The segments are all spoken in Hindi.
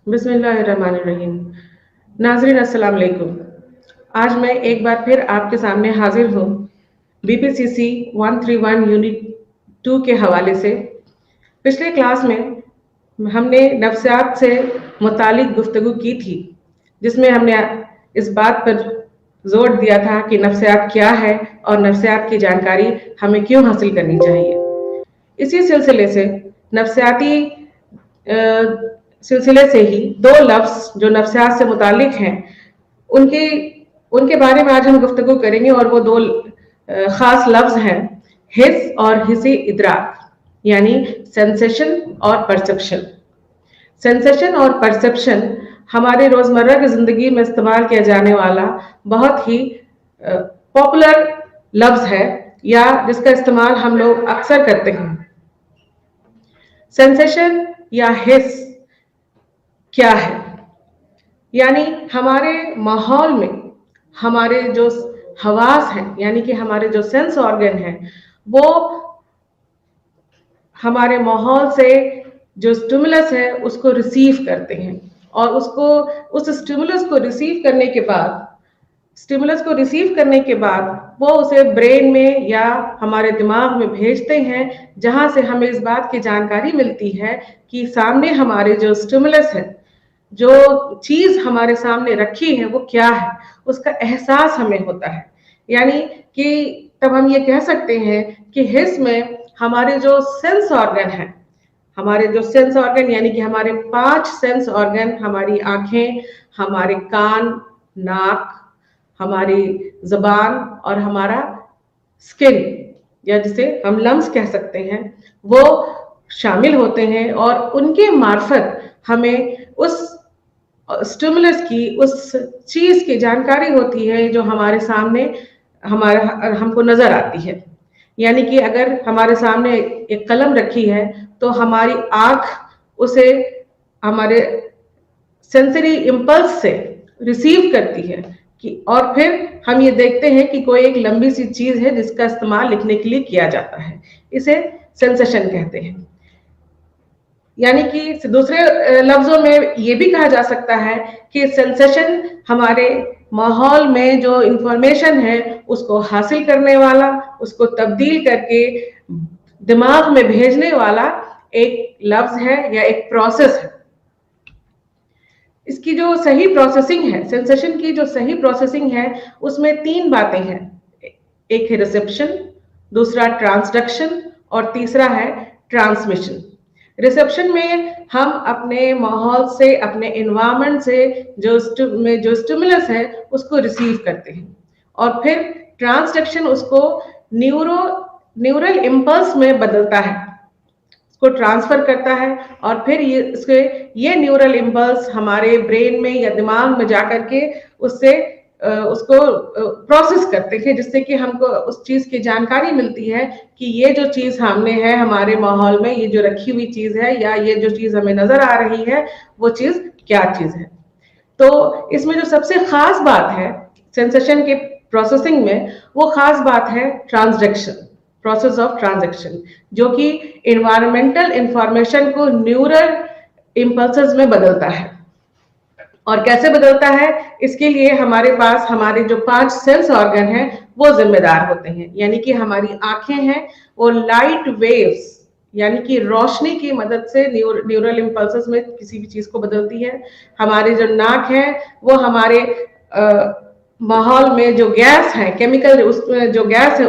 बिस्मिल्लाहिर्रहमानिर्रहीम। नाज़रीन अस्सलाम वालेकुम। आज मैं एक बार फिर आपके सामने हाजिर हूँ बीपीसीसी 131 यूनिट 2 के हवाले से। पिछले क्लास में हमने नफ्सियात से मुतालिक गुफ्तगू की थी, जिसमें हमने इस बात पर जोर दिया था कि नफ्सियात क्या है और नफ्सियात की जानकारी हमें क्यों हासिल करनी चाहिए। इसी सिलसिले से नफ्सियाती सिलसिले से ही दो लफ्ज जो नफ्सियात से मुतालिक हैं उनके उनके बारे में आज हम गुफ्तगू करेंगे, और वो दो खास लफ्ज हैं हिस और हिसी इदराक, यानी सेंसेशन और परसेप्शन। सेंसेशन और परसेप्शन हमारे रोजमर्रा की जिंदगी में इस्तेमाल किया जाने वाला बहुत ही पॉपुलर लफ्ज है, या जिसका इस्तेमाल हम लोग अक्सर करते हैं। सेंसेशन या हिस क्या है? यानी हमारे माहौल में हमारे जो हवास हैं, यानी कि हमारे जो सेंस ऑर्गन हैं, वो हमारे माहौल से जो स्टिमुलस है उसको रिसीव करते हैं, और उस स्टिमुलस को रिसीव करने के बाद वो उसे ब्रेन में या हमारे दिमाग में भेजते हैं, जहां से हमें इस बात की जानकारी मिलती है कि सामने हमारे जो स्टिमुलस है, जो चीज हमारे सामने रखी है वो क्या है, उसका एहसास हमें होता है। यानी कि तब हम ये कह सकते हैं कि हिस में हमारे जो सेंस ऑर्गन है, यानी कि हमारे 5 सेंस ऑर्गन, हमारी आंखें, हमारे कान, नाक, हमारी जबान और हमारा स्किन, या जिसे हम लम्स कह सकते हैं, वो शामिल होते हैं, और उनके मार्फत हमें उस स्टिमुलस की, उस चीज की जानकारी होती है जो हमारे सामने हमको नजर आती है। यानी कि अगर हमारे सामने एक कलम रखी है तो हमारी आंख उसे हमारे सेंसरी इम्पल्स से रिसीव करती है कि, और फिर हम ये देखते हैं कि कोई एक लंबी सी चीज है जिसका इस्तेमाल लिखने के लिए किया जाता है। इसे सेंसेशन कहते हैं। यानी कि दूसरे लफ्जों में ये भी कहा जा सकता है कि सेंसेशन हमारे माहौल में जो इंफॉर्मेशन है उसको हासिल करने वाला, उसको तब्दील करके दिमाग में भेजने वाला एक लफ्ज है या एक प्रोसेस है। इसकी जो सही प्रोसेसिंग है, सेंसेशन की जो सही प्रोसेसिंग है, उसमें 3 बातें हैं। एक है रिसेप्शन, दूसरा ट्रांसडक्शन, और तीसरा है ट्रांसमिशन। रिसेप्शन में हम अपने माहौल से, अपने एनवायरनमेंट से जो स्टिमुलस है उसको रिसीव करते हैं, और फिर ट्रांसडक्शन उसको न्यूरल इम्पल्स में बदलता है, उसको ट्रांसफर करता है, और फिर ये न्यूरल इम्पल्स हमारे ब्रेन में या दिमाग में जाकर के उसको प्रोसेस करते हैं, जिससे कि हमको उस चीज की जानकारी मिलती है कि ये जो चीज सामने है हमारे माहौल में, ये जो रखी हुई चीज है या ये जो चीज हमें नजर आ रही है, वो चीज क्या चीज है। तो इसमें जो सबसे खास बात है सेंसेशन के प्रोसेसिंग में, वो खास बात है ट्रांसडक्शन, प्रोसेस ऑफ ट्रांजैक्शन, जो कि एनवायरमेंटल इंफॉर्मेशन को न्यूरल इम्पल्सेस में बदलता है। और कैसे बदलता है, इसके लिए हमारे पास हमारे जो 5 सेंस ऑर्गन हैं वो जिम्मेदार होते हैं। यानी कि हमारी आंखें हैं, वो लाइट वेव्स यानी कि रोशनी की मदद से न्यूरल इम्पल्सेस में किसी भी चीज को बदलती है। हमारे जो नाक है वो हमारे माहौल में जो गैस है, केमिकल जो गैस है,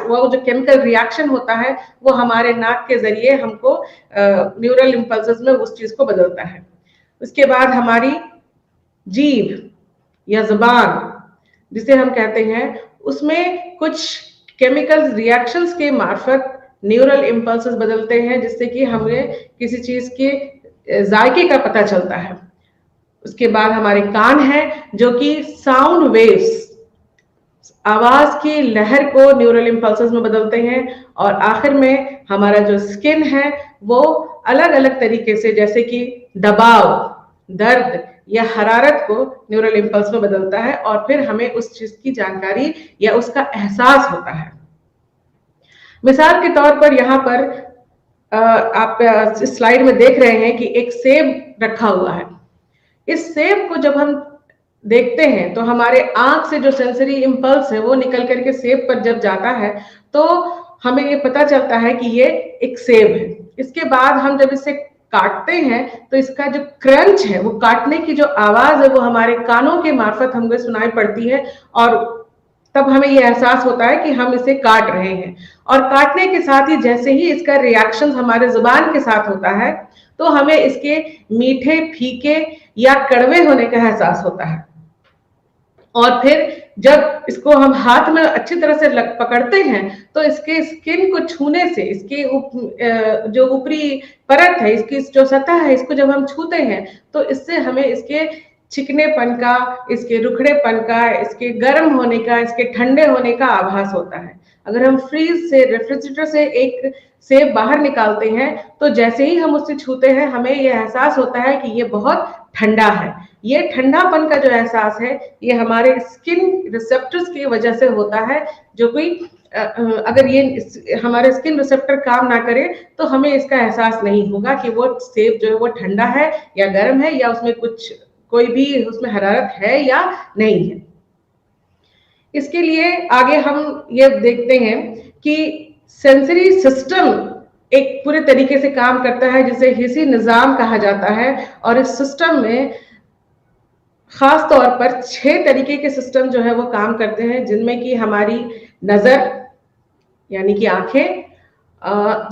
वो जो केमिकल रिएक्शन होता है वो हमारे नाक के जरिए हमको न्यूरल इम्पल्सेस में उस चीज को बदलता है। उसके बाद हमारी जीभ या जुबान, जिसे हम कहते हैं, उसमें कुछ केमिकल रिएक्शंस के मार्फत न्यूरल इम्पल्सेस बदलते हैं, जिससे कि हमें किसी चीज के जायके का पता चलता है। उसके बाद हमारे कान हैं, जो कि साउंड वेव्स, आवाज की लहर को न्यूरल इम्पल्सेस में बदलते हैं। और आखिर में हमारा जो स्किन है वो अलग अलग तरीके से, जैसे कि दबाव, दर्द या हरारत को न्यूरल इम्पल्स में बदलता है, और फिर हमें उस चीज की जानकारी या उसका एहसास होता है। मिसाल के तौर पर यहाँ पर आप इस स्लाइड में देख रहे हैं कि एक सेब रखा हुआ है। इस सेब को जब हम देखते हैं तो हमारे आंख से जो सेंसरी इंपल्स है वो निकल करके सेब पर जब जाता है तो हमें ये पता चलता है कि ये एक सेब है। इसके बाद हम जब इसे काटते हैं तो इसका जो क्रंच है, वो काटने की जो आवाज है वो हमारे कानों के मार्फत हमको सुनाई पड़ती है और तब हमें ये एहसास होता है कि हम इसे काट रहे हैं। और काटने के साथ ही जैसे ही इसका रिएक्शन हमारे जुबान के साथ होता है तो हमें इसके मीठे, फीके या कड़वे होने का एहसास होता है। और फिर जब इसको हम हाथ में अच्छी तरह से पकड़ते हैं तो इसके स्किन को छूने से, इसके जो ऊपरी परत है, इसकी जो सतह है, इसको जब हम छूते हैं तो इससे हमें इसके चिकनेपन का, इसके रुखड़ेपन का, इसके गर्म होने का, इसके ठंडे होने का आभास होता है। अगर हम फ्रीज से, रेफ्रिजरेटर से एक सेब बाहर निकालते हैं तो जैसे ही हम उससे छूते हैं हमें यह एहसास होता है कि ये बहुत ठंडा है। ये ठंडापन का जो एहसास है ये हमारे स्किन रिसेप्टर्स की वजह से होता है, जो कोई अगर ये हमारे स्किन रिसेप्टर काम ना करे तो हमें इसका एहसास नहीं होगा कि वो सेब जो है वो ठंडा है या गर्म है या उसमें कुछ कोई भी उसमें हरारत है या नहीं है। इसके लिए आगे हम ये देखते हैं कि सेंसरी सिस्टम एक पूरे तरीके से काम करता है जिसे हिस्सी निजाम कहा जाता है। और इस सिस्टम में खास तौर पर 6 तरीके के सिस्टम जो है वो काम करते हैं, जिनमें कि हमारी नजर यानी कि आंखें,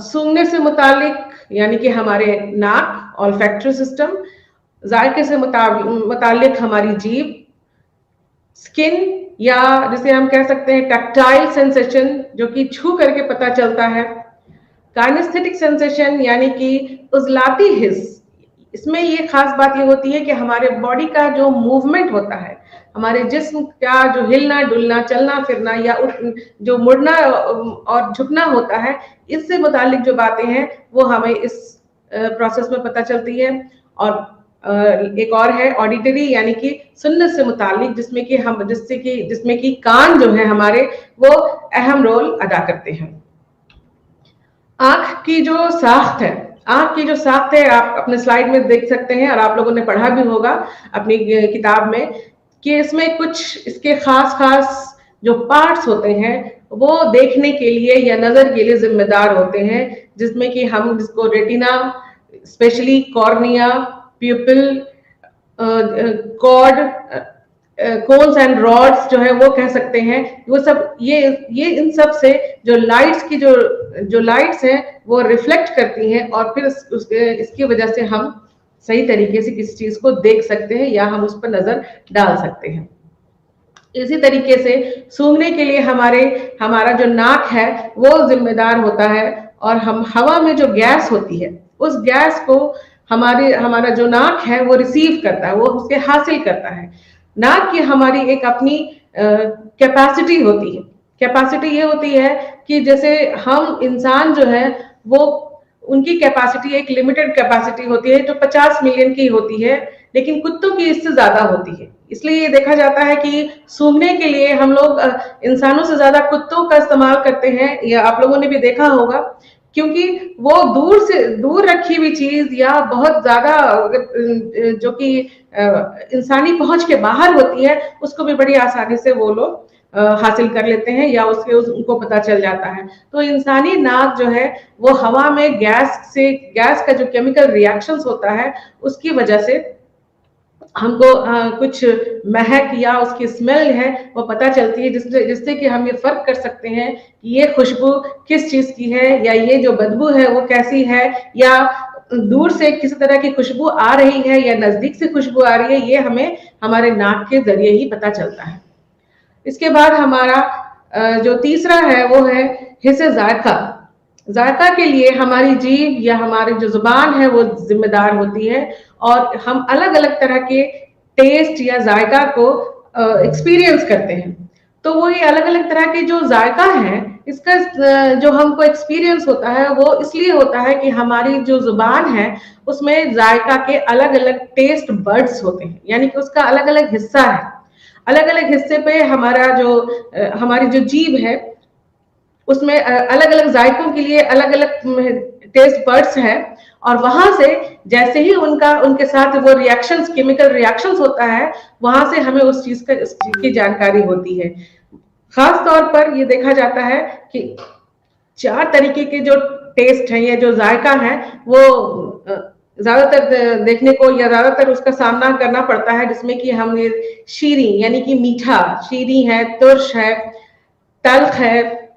सूंघने से मुतालिक यानी कि हमारे नाक ऑल्फैक्टरी सिस्टम, जायके से मुतालिक हमारी जीभ, स्किन या जिसे हम कह सकते हैं टैक्टाइल सेंसेशन जो कि छू करके पता चलता है, काइनेस्थेटिक सेंसेशन यानी कि उजलाती हिस्स। इसमें ये खास बात ये होती है कि हमारे बॉडी का जो मूवमेंट होता है, हमारे जिस्म का जो हिलना डुलना, चलना फिरना या जो मुड़ना और झुकना होता है, इससे मुतालिक जो बातें हैं वो हमें इस प्रोसेस में पता चलती है। और एक और है ऑडिटरी यानी कि सुनने से मुतालिक, जिसमें कि कान जो है हमारे वो अहम रोल अदा करते हैं। आंख की जो साख्त है आप अपने स्लाइड में देख सकते हैं और आप लोगों ने पढ़ा भी होगा अपनी किताब में कि इसमें कुछ इसके खास जो पार्ट्स होते हैं वो देखने के लिए या नजर के लिए जिम्मेदार होते हैं, जिसमें कि हम जिसको retina, specially cornea, pupil, cord, cones and rods जो है वो कह सकते हैं। वो सब ये इन सब से जो लाइट्स की जो लाइट्स हैं वो रिफ्लेक्ट करती हैं और फिर इसकी वजह से हम सही तरीके से किसी चीज को देख सकते हैं या हम उस पर नजर डाल सकते हैं। इसी तरीके से सूंघने के लिए हमारा जो नाक है वो जिम्मेदार होता है और हम हवा में जो गैस होती है उस गैस को हमारा जो नाक है वो रिसीव करता है, वो उसके हासिल करता है। नाक की हमारी एक अपनी कैपेसिटी होती है। कैपेसिटी ये होती है कि जैसे हम इंसान जो है वो उनकी कैपेसिटी एक लिमिटेड कैपेसिटी होती है जो 50 मिलियन की होती है, लेकिन कुत्तों की इससे ज्यादा होती है। इसलिए ये देखा जाता है कि सूंघने के लिए हम लोग इंसानों से ज्यादा कुत्तों का इस्तेमाल करते हैं, या आप लोगों ने भी देखा होगा, क्योंकि वो दूर रखी हुई चीज या बहुत ज्यादा जो कि इंसानी पहुंच के बाहर होती है उसको भी बड़ी आसानी से वो लोग हासिल कर लेते हैं या उनको पता चल जाता है। तो इंसानी नाक जो है वो हवा में गैस का जो केमिकल रिएक्शंस होता है उसकी वजह से हमको कुछ महक या उसकी स्मेल है वो पता चलती है, जिससे कि हम ये फर्क कर सकते हैं कि ये खुशबू किस चीज की है या ये जो बदबू है वो कैसी है, या दूर से किसी तरह की खुशबू आ रही है या नजदीक से खुशबू आ रही है, ये हमें हमारे नाक के जरिए ही पता चलता है। इसके बाद हमारा जो तीसरा है वो है हिस्से जायका। जायका के लिए हमारी जीभ या हमारी जो जुबान है वो जिम्मेदार होती है और हम अलग अलग तरह के टेस्ट या जायका को एक्सपीरियंस करते हैं। तो वो ये अलग अलग तरह के जो जायका है इसका जो हमको एक्सपीरियंस होता है वो इसलिए होता है कि हमारी जो जुबान है उसमें जायका के अलग अलग टेस्ट बर्ड्स होते हैं, यानी कि उसका अलग अलग हिस्सा है। अलग अलग हिस्से पे हमारी जो जीभ है उसमें अलग अलग जायकों के लिए अलग अलग टेस्ट बर्ड्स हैं, और वहां से जैसे ही उनके साथ वो रिएक्शंस, केमिकल रिएक्शंस होता है, वहां से हमें उस चीज की जानकारी होती है। खास तौर पर ये देखा जाता है कि 4 तरीके के जो टेस्ट हैं या जो जायका है, वो ज्यादातर देखने को या ज्यादातर उसका सामना करना पड़ता है, जिसमें कि हम ये शीरी यानी कि मीठा, शीरी है, तुर्श है, तल्ख है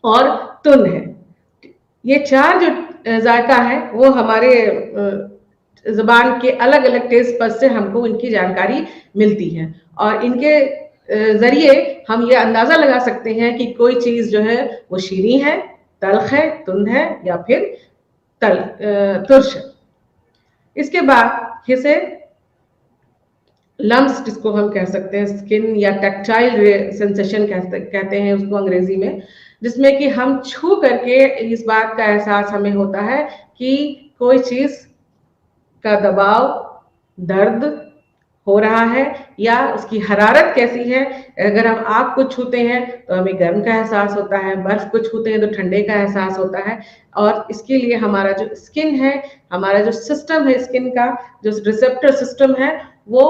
और तुन है। ये 4 जो जायका है वो हमारे जुबान के अलग अलग टेस्ट बड से हमको इनकी जानकारी मिलती है, और इनके जरिए हम ये अंदाजा लगा सकते हैं कि कोई चीज जो है वो शीरी है, तल्ख है, तुन है या फिर तुर्श। इसके बाद इसे लम्स, जिसको हम कह सकते हैं स्किन या टैक्टाइल सेंसेशन कहते हैं उसको अंग्रेजी में, जिसमें कि हम छू करके इस बात का एहसास हमें होता है कि कोई चीज का दबाव, दर्द हो रहा है या उसकी हरारत कैसी है। अगर हम आग को छूते हैं तो हमें गर्म का एहसास होता है, बर्फ को छूते हैं तो ठंडे का एहसास होता है, और इसके लिए हमारा जो स्किन है, हमारा जो सिस्टम है स्किन का, जो रिसेप्टर सिस्टम है, वो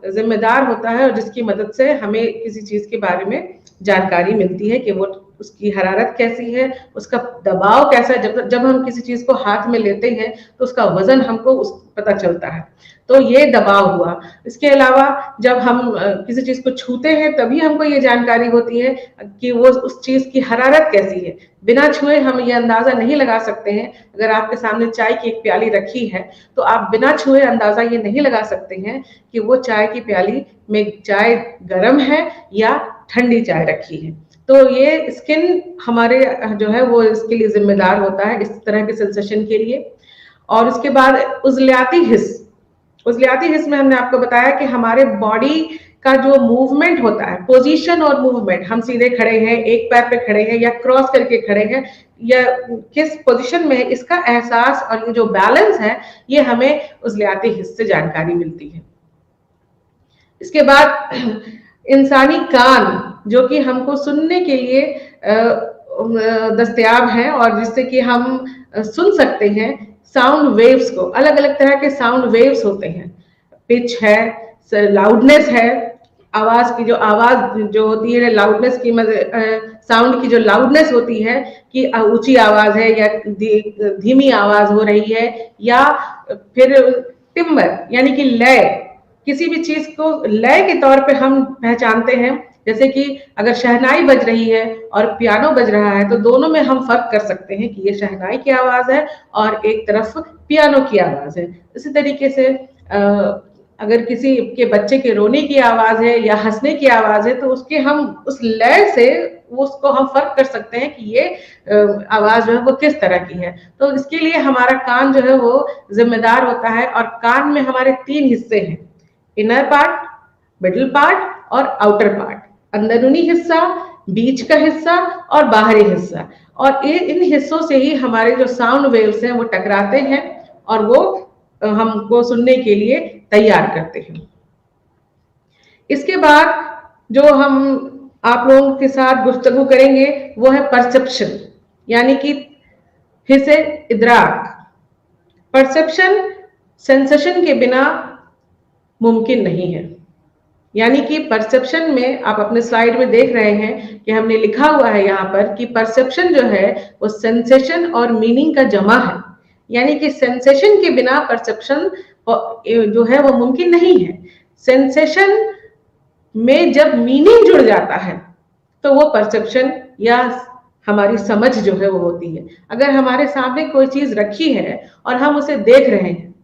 जिम्मेदार होता है, और जिसकी मदद से हमें किसी चीज के बारे में जानकारी मिलती है कि वो उसकी हरारत कैसी है, उसका दबाव कैसा है। जब हम किसी चीज को हाथ में लेते हैं तो उसका वजन हमको पता चलता है, तो ये दबाव हुआ। इसके अलावा जब हम किसी चीज को छूते हैं तभी हमको ये जानकारी होती है कि वो उस चीज की हरारत कैसी है। बिना छुए हम ये अंदाजा नहीं लगा सकते हैं। अगर आपके सामने चाय की एक प्याली रखी है तो आप बिना छुए अंदाजा ये नहीं लगा सकते हैं कि वो चाय की प्याली में चाय गर्म है या ठंडी चाय रखी है। तो ये स्किन हमारे जो है वो इसके लिए जिम्मेदार होता है, इस तरह के सेंसेशन के लिए। और उसके बाद उजलियाती हिस्स, उजलियाती हिस्स में हमने आपको बताया कि हमारे बॉडी का जो मूवमेंट होता है, पोजीशन और मूवमेंट, हम सीधे खड़े हैं, एक पैर पे खड़े हैं या क्रॉस करके खड़े हैं, या किस पोजीशन में है, इसका एहसास और ये जो बैलेंस है, ये हमें उजलियाती हिस्स से जानकारी मिलती है। इसके बाद इंसानी कान, जो कि हमको सुनने के लिए दस्तयाब हैं और जिससे कि हम सुन सकते हैं साउंड वेव्स को। अलग अलग तरह के साउंड वेव्स होते हैं, पिच है, लाउडनेस है, आवाज की जो आवाज जो होती है, लाउडनेस की साउंड की जो लाउडनेस होती है कि ऊंची आवाज है या धीमी आवाज हो रही है, या फिर टिम्बर यानी कि लय। किसी भी चीज को लय के तौर पे हम पहचानते हैं, जैसे कि अगर शहनाई बज रही है और पियानो बज रहा है तो दोनों में हम फर्क कर सकते हैं कि ये शहनाई की आवाज है और एक तरफ पियानो की आवाज है। इसी तरीके से अगर किसी के बच्चे के रोने की आवाज है या हंसने की आवाज है तो उसके हम उस लय से उसको हम फर्क कर सकते हैं कि ये आवाज जो है वो किस तरह की है। तो इसके लिए हमारा कान जो है वो जिम्मेदार होता है, और कान में हमारे 3 हिस्से हैं, इनर पार्ट, मिडिल पार्ट और आउटर पार्ट। अंदरूनी हिस्सा, बीच का हिस्सा और बाहरी हिस्सा, और इन हिस्सों से ही हमारे जो साउंड वेव्स हैं वो टकराते हैं और वो हमको सुनने के लिए तैयार करते हैं। इसके बाद जो हम आप लोगों के साथ गुफ्तगू करेंगे वो है परसेप्शन, यानी कि हिस्से इदराक। परसेप्शन सेंसेशन के बिना मुमकिन नहीं है। यानी कि परसेप्शन में आप अपने स्लाइड में देख रहे हैं कि हमने लिखा हुआ है यहाँ पर कि परसेप्शन जो है वो सेंसेशन और मीनिंग का जमा है। यानी कि सेंसेशन के बिना परसेप्शन जो है वो मुमकिन नहीं है। सेंसेशन में जब मीनिंग जुड़ जाता है तो वो परसेप्शन या हमारी समझ जो है वो होती है। अगर हमारे सामने कोई चीज रखी है और हम उसे देख रहे हैं,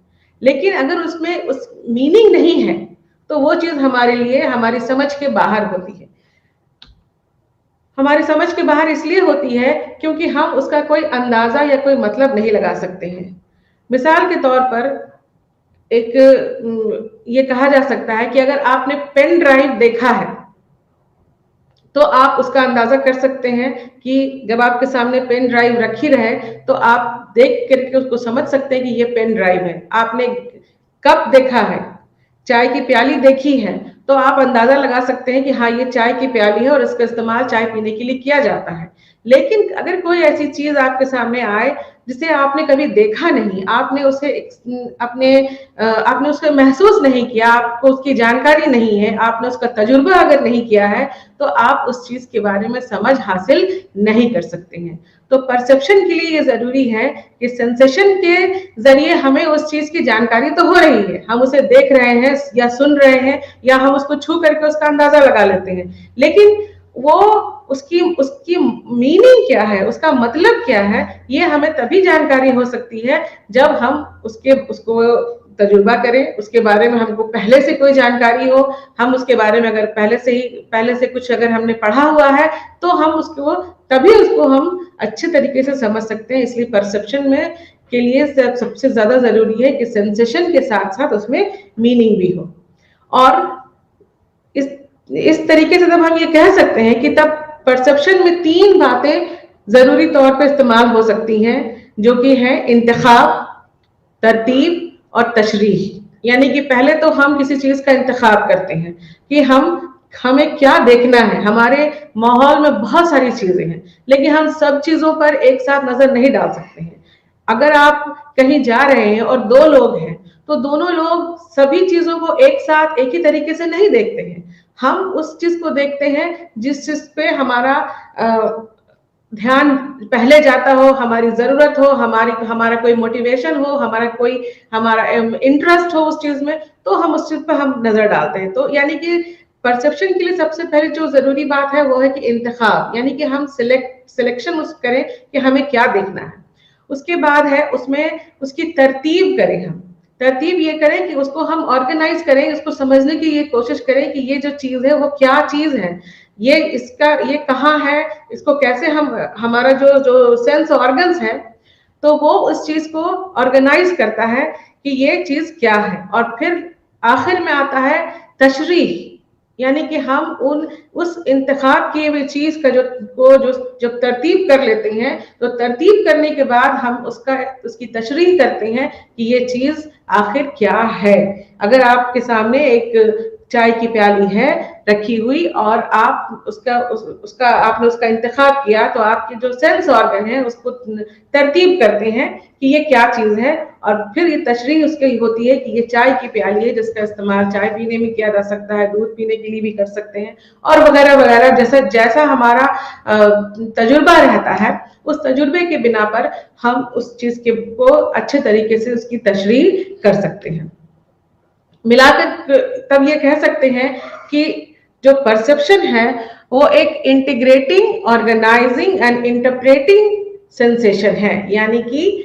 लेकिन अगर उसमें उस मीनिंग नहीं है तो वो चीज हमारे लिए हमारी समझ के बाहर होती है। हमारी समझ के बाहर इसलिए होती है क्योंकि हम उसका कोई अंदाजा या कोई मतलब नहीं लगा सकते हैं। मिसाल के तौर पर ये कहा जा सकता है कि अगर आपने पेन ड्राइव देखा है तो आप उसका अंदाजा कर सकते हैं कि जब आपके सामने पेन ड्राइव रखी रहे तो आप देख करके उसको समझ सकते हैं कि ये पेन ड्राइव है। आपने कप देखा है, चाय की प्याली देखी है, तो आप अंदाजा लगा सकते हैं कि हाँ ये चाय की प्याली है और इसका इस्तेमाल चाय पीने के लिए किया जाता है। लेकिन अगर कोई ऐसी चीज आपके सामने आए जिसे आपने कभी देखा नहीं, आपने उसे आपने उसको महसूस नहीं किया, आपको उसकी जानकारी नहीं है, आपने उसका तजुर्बा अगर नहीं किया है, तो आप उस चीज के बारे में समझ हासिल नहीं कर सकते हैं। तो परसेप्शन के लिए ये जरूरी है कि सेंसेशन के जरिए हमें उस चीज की जानकारी तो हो रही है, हम उसे देख रहे हैं या सुन रहे हैं या हम उसको छू करके उसका अंदाजा लगा लेते हैं, लेकिन वो उसकी उसकी मीनिंग क्या है, उसका मतलब क्या है, ये हमें तभी जानकारी हो सकती है जब हम उसको तजुर्बा करें, उसके बारे में हमको पहले से कोई जानकारी हो, हम उसके बारे में अगर पहले से कुछ अगर हमने पढ़ा हुआ है तो हम उसको तभी उसको हम अच्छे तरीके से समझ सकते हैं। इसलिए परसेप्शन में के लिए सबसे ज्यादा जरूरी है कि सेंसेशन के साथ साथ उसमें मीनिंग भी हो। और इस तरीके से तब हम ये कह सकते हैं कि तब परसेप्शन में तीन बातें जरूरी तौर पर इस्तेमाल हो सकती हैं, जो कि है इंतखाब, तरतीब और तशरीह। यानी कि पहले तो हम किसी चीज का इंतखाब करते हैं कि हमें क्या देखना है। हमारे माहौल में बहुत सारी चीजें हैं, लेकिन हम सब चीजों पर एक साथ नजर नहीं डाल सकते हैं। अगर आप कहीं जा रहे हैं और दो लोग हैं, तो दोनों लोग सभी चीजों को एक साथ एक ही तरीके से नहीं देखते हैं। हम उस चीज को देखते हैं जिस चीज पे हमारा ध्यान पहले जाता हो, हमारी जरूरत हो, हमारा कोई मोटिवेशन हो, हमारा इंटरेस्ट हो उस चीज में, तो हम उस चीज पर हम नजर डालते हैं। तो यानी कि परसेप्शन के लिए सबसे पहले जो जरूरी बात है वो है कि इंतखाब, यानी कि हम सिलेक्शन करें कि हमें क्या देखना है। उसके बाद है उसमें उसकी तरतीब करें। हम तरतीब ये करें कि उसको हम ऑर्गेनाइज करें, उसको समझने की ये कोशिश करें कि ये जो चीज है वो क्या चीज है, ये कहाँ है, इसको कैसे हम हमारा जो सेंस ऑर्गन्स है, तो वो उस चीज को ऑर्गेनाइज करता है कि ये चीज क्या है। और फिर आखिर में आता है तशरीह, यानी कि हम उस इंतखाब किए हुए चीज का जब तरतीब कर लेते हैं, तो तरतीब करने के बाद हम उसकी तशरीह करते हैं कि ये चीज आखिर क्या है। अगर आपके सामने एक चाय की प्याली है रखी हुई और आप आपने उसका इंतखाब किया, तो आपके जो सेंस ऑर्गन है उसको तरतीब करते हैं कि ये क्या चीज है, और फिर ये तशरीह उसकी होती है कि ये चाय की प्याली है जिसका इस्तेमाल चाय पीने में किया जा सकता है, दूध पीने के लिए भी कर सकते हैं, और वगैरह वगैरह। जैसा जैसा हमारा तजुर्बा रहता है, उस तजुर्बे के बिना पर हम उस चीज को अच्छे तरीके से उसकी तशरीह कर सकते हैं। मिलाकर तब ये कह सकते हैं कि जो परसेप्शन है वो एक integrating, organising and interpreting sensation है। यानी कि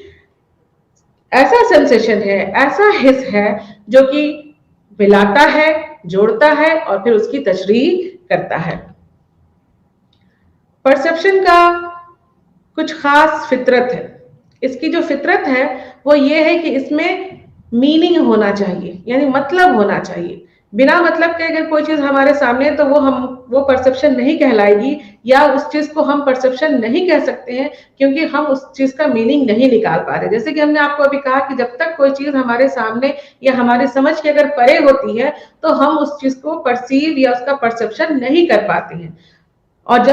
ऐसा सेंसेशन है, ऐसा हिस्स है जो कि मिलाता है, जोड़ता है और फिर उसकी तशरीह करता है। परसेप्शन का कुछ खास फितरत है। इसकी जो फितरत है वो ये है कि इसमें मीनिंग होना चाहिए, यानी मतलब होना चाहिए। बिना मतलब के अगर कोई चीज हमारे सामने है तो वो परसेप्शन नहीं कहलाएगी, या उस चीज को हम परसेप्शन नहीं कह सकते हैं, क्योंकि हम उस चीज का मीनिंग नहीं निकाल पा रहे। जैसे कि हमने आपको अभी कहा कि जब तक कोई चीज हमारे सामने या हमारी समझ के अगर परे होती है, तो हम उस चीज को परसीव या उसका परसेप्शन नहीं कर पाते हैं। और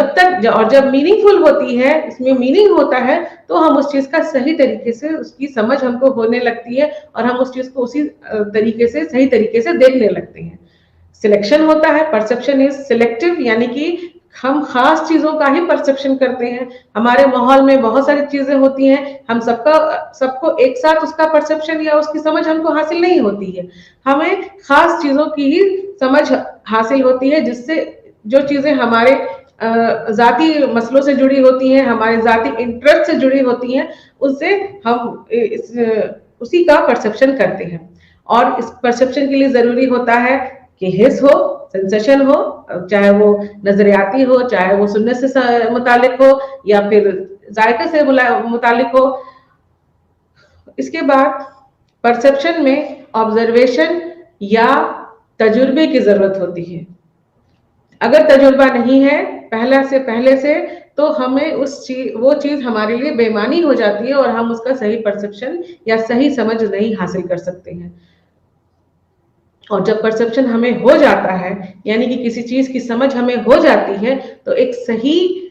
जब मीनिंगफुल होती है, इसमें मीनिंग होता है, तो हम उस चीज का सही तरीके से उसकी समझ हमको होने लगती है और हम उस चीज को उसी तरीके से सही तरीके से देखने लगते हैं। सिलेक्शन होता है, परसेप्शन इज सिलेक्टिव, यानी कि हम खास चीजों का ही परसेप्शन करते हैं। हमारे माहौल में बहुत सारी चीजें होती हैं, हम सबको एक साथ उसका परसेप्शन या उसकी समझ हमको हासिल नहीं होती है। हमें खास चीजों की ही समझ हासिल होती है, जिससे जो चीजें हमारे जाती मसलों से जुड़ी होती हैं, हमारे जाती इंटरेस्ट से जुड़ी होती हैं, उससे हम उसी का परसेप्शन करते हैं। और इस परसेप्शन के लिए जरूरी होता है कि हिस हो, सेंसेशन हो, चाहे वो नजरियाती हो, चाहे वो सुनने से मुतालिक हो या फिर जायके से मुतालिक हो। इसके बाद परसेप्शन में ऑब्जर्वेशन या तजुर्बे की जरूरत होती है। अगर तजुर्बा नहीं है पहले से, तो हमें वो चीज हमारे लिए बेमानी हो जाती है और हम उसका सही परसेप्शन या सही समझ नहीं हासिल कर सकते हैं। और जब परसेप्शन हमें हो जाता है, यानी कि किसी चीज की समझ हमें हो जाती है, तो एक सही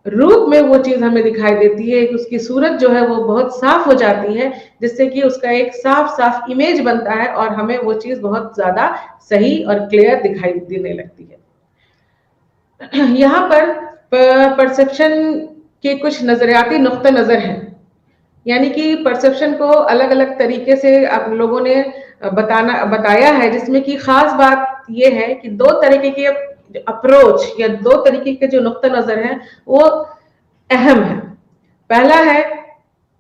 रूप में वो चीज हमें दिखाई देती है, उसकी सूरत जो है वो बहुत साफ हो जाती है, जिससे कि उसका एक साफ साफ इमेज बनता है और हमें वो चीज बहुत ज्यादा सही और क्लियर दिखाई देने लगती है। यहाँ पर परसेप्शन के कुछ नजरियाती नुक्ते नजर हैं, यानी कि परसेप्शन को अलग अलग तरीके से आप लोगों ने बताया है, जिसमें कि खास बात यह है कि दो तरीके के अप्रोच या दो तरीके के जो नुक्ता नजर है वो अहम है। पहला है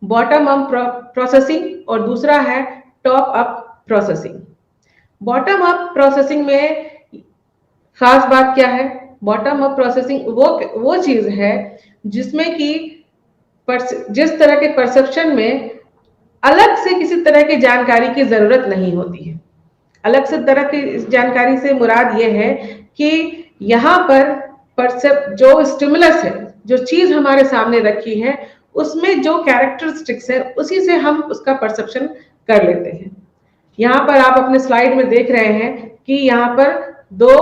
बॉटम अप प्रोसेसिंग और दूसरा है top up processing. Bottom up processing में खास बात क्या है? बॉटम अप प्रोसेसिंग वो चीज है जिसमें कि जिस तरह के परसेप्शन में अलग से किसी तरह की जानकारी की जरूरत नहीं होती है। अलग से तरह की जानकारी से मुराद ये है कि यहाँ पर जो स्टिमुलस है, जो चीज हमारे सामने रखी है, उसमें जो कैरेक्टरिस्टिक्स है उसी से हम उसका परसेप्शन कर लेते हैं। यहाँ पर आप अपने स्लाइड में देख रहे हैं कि यहाँ पर दो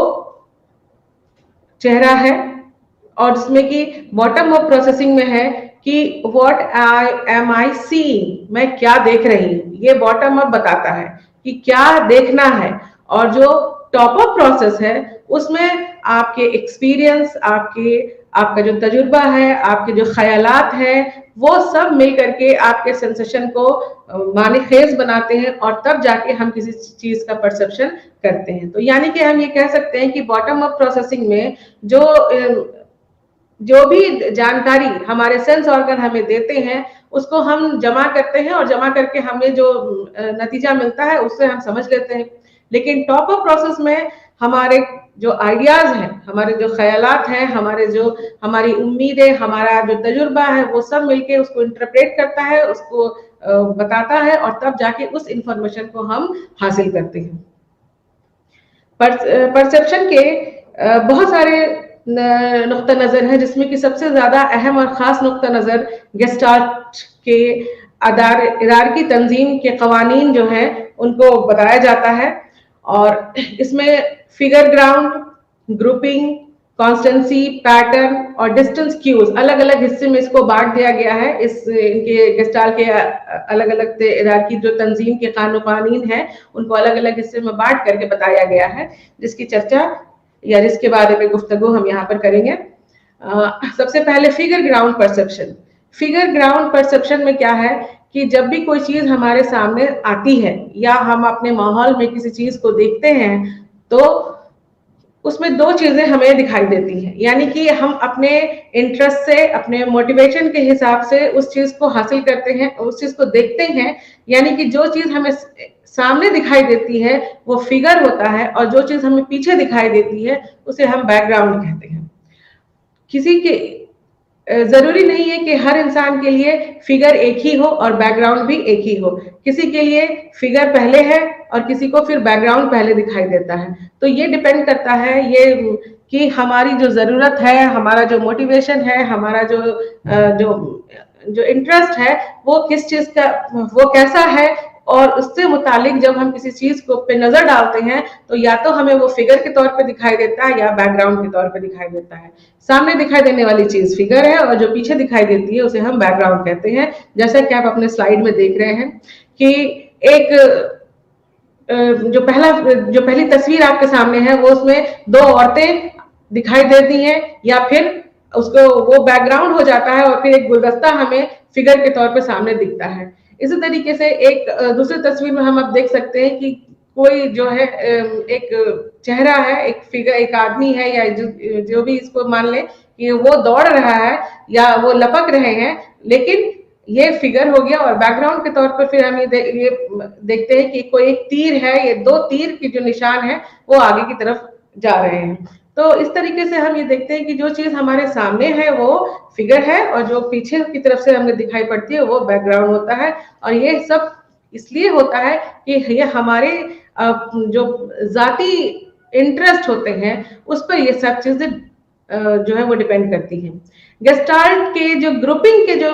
चेहरा है और जिसमें कि बॉटम अप प्रोसेसिंग में है कि व्हाट एम आई सीइंग, मैं क्या देख रही हूँ, ये बॉटम अप बताता है कि क्या देखना है। और जो टॉप अप प्रोसेस है उसमें आपके एक्सपीरियंस, आपका जो तजुर्बा है, आपके जो ख्यालात हैं, वो सब मिल करके आपके सेंसेशन को मानेखेज बनाते हैं और तब जाके हम किसी चीज का परसेप्शन करते हैं। तो यानी कि हम ये कह सकते हैं कि बॉटम अप प्रोसेसिंग में जो भी जानकारी हमारे सेंस ऑर्गन हमें देते हैं उसको हम जमा करते हैं और जमा करके हमें जो नतीजा मिलता है उससे हम समझ लेते हैं। लेकिन टॉप अप प्रोसेस में हमारे जो आइडियाज हैं, हमारे जो ख्यालात हैं, हमारी उम्मीदें, हमारा जो तजुर्बा है, वो सब मिलके उसको इंटरप्रेट करता है, उसको बताता है और तब जाके उस इंफॉर्मेशन को हम हासिल करते हैं। परसेप्शन के बहुत सारे नुक्ता नजर है, जिसमें कि सबसे ज्यादा अहम और खास नुक्ता नजर गेस्टाल्ट के इदार की तंजीम के कवानीन जो है उनको बताया जाता है। और इसमें figure ground, grouping, constituency, pattern और डिस्टेंस क्यूज अलग अलग हिस्से में इसको बांट दिया गया है। इनके गेस्टाल्ट के अलग अलग इदार की जो तंजीम के कानून है उनको अलग अलग हिस्से में बांट करके बताया गया है, जिसकी चर्चा या जिसके बारे में गुफ्तगू हम यहाँ पर करेंगे। सबसे पहले figure ground perception. Figure ground perception में क्या है कि जब भी कोई चीज हमारे सामने आती है या हम अपने माहौल में किसी चीज को देखते हैं तो उसमें दो चीजें हमें दिखाई देती हैं, यानी कि हम अपने इंटरेस्ट से, अपने मोटिवेशन के हिसाब से उस चीज को हासिल करते हैं, उस चीज को देखते हैं। यानी कि जो चीज हमें सामने दिखाई देती है वो फिगर होता है और जो चीज हमें पीछे दिखाई देती है उसे हम बैकग्राउंड कहते हैं। किसी के जरूरी नहीं है कि हर इंसान के लिए फिगर एक ही हो और बैकग्राउंड भी एक ही हो। किसी के लिए फिगर पहले है और किसी को फिर बैकग्राउंड पहले दिखाई देता है। तो ये डिपेंड करता है ये कि हमारी जो जरूरत है, हमारा जो मोटिवेशन है, हमारा जो इंटरेस्ट है वो किस चीज का, वो कैसा है, और उससे मुतालिक जब हम किसी चीज को पे नजर डालते हैं तो या तो हमें वो फिगर के तौर पे दिखाई देता है या बैकग्राउंड के तौर पे दिखाई देता है। सामने दिखाई देने वाली चीज फिगर है और जो पीछे दिखाई देती है उसे हम बैकग्राउंड कहते हैं। जैसा कि आप अपने स्लाइड में देख रहे हैं कि एक जो पहली तस्वीर आपके सामने है वो उसमें दो औरतें दिखाई देती हैं या फिर उसको वो बैकग्राउंड हो जाता है और फिर एक गुलदस्ता हमें फिगर के तौर पे सामने दिखता है। इसी तरीके से एक दूसरी तस्वीर में हम अब देख सकते हैं कि कोई जो है एक चेहरा है, एक फिगर, एक आदमी है या जो भी इसको मान ले कि वो दौड़ रहा है या वो लपक रहे हैं, लेकिन ये फिगर हो गया। और बैकग्राउंड के तौर पर फिर हम ये देखते हैं कि कोई एक तीर है, ये दो तीर की जो निशान है वो आगे की तरफ जा रहे हैं। तो इस तरीके से हम ये देखते हैं कि जो चीज हमारे सामने है वो फिगर है और जो पीछे की तरफ से हमें दिखाई पड़ती है वो बैकग्राउंड होता है। और ये सब इसलिए होता है कि ये हमारे जो जाती इंटरेस्ट होते हैं उस पर ये सब चीजें जो है वो डिपेंड करती हैं। गेस्टाल्ट के जो ग्रुपिंग के जो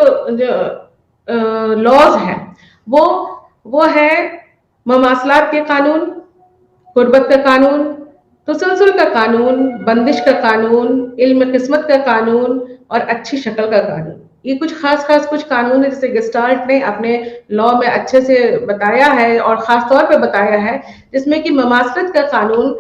लॉज हैं वो है ममासलात के कानून, कुर्बत का कानून, तसलसल का कानून, बंदिश का कानून, इल्म किस्मत का कानून और अच्छी शक्ल का कानून। ये कुछ खास कुछ कानून है जिसे गेस्टाल्ट ने अपने लॉ में अच्छे से बताया है और खास तौर पे बताया है, जिसमें कि ममासलत का कानून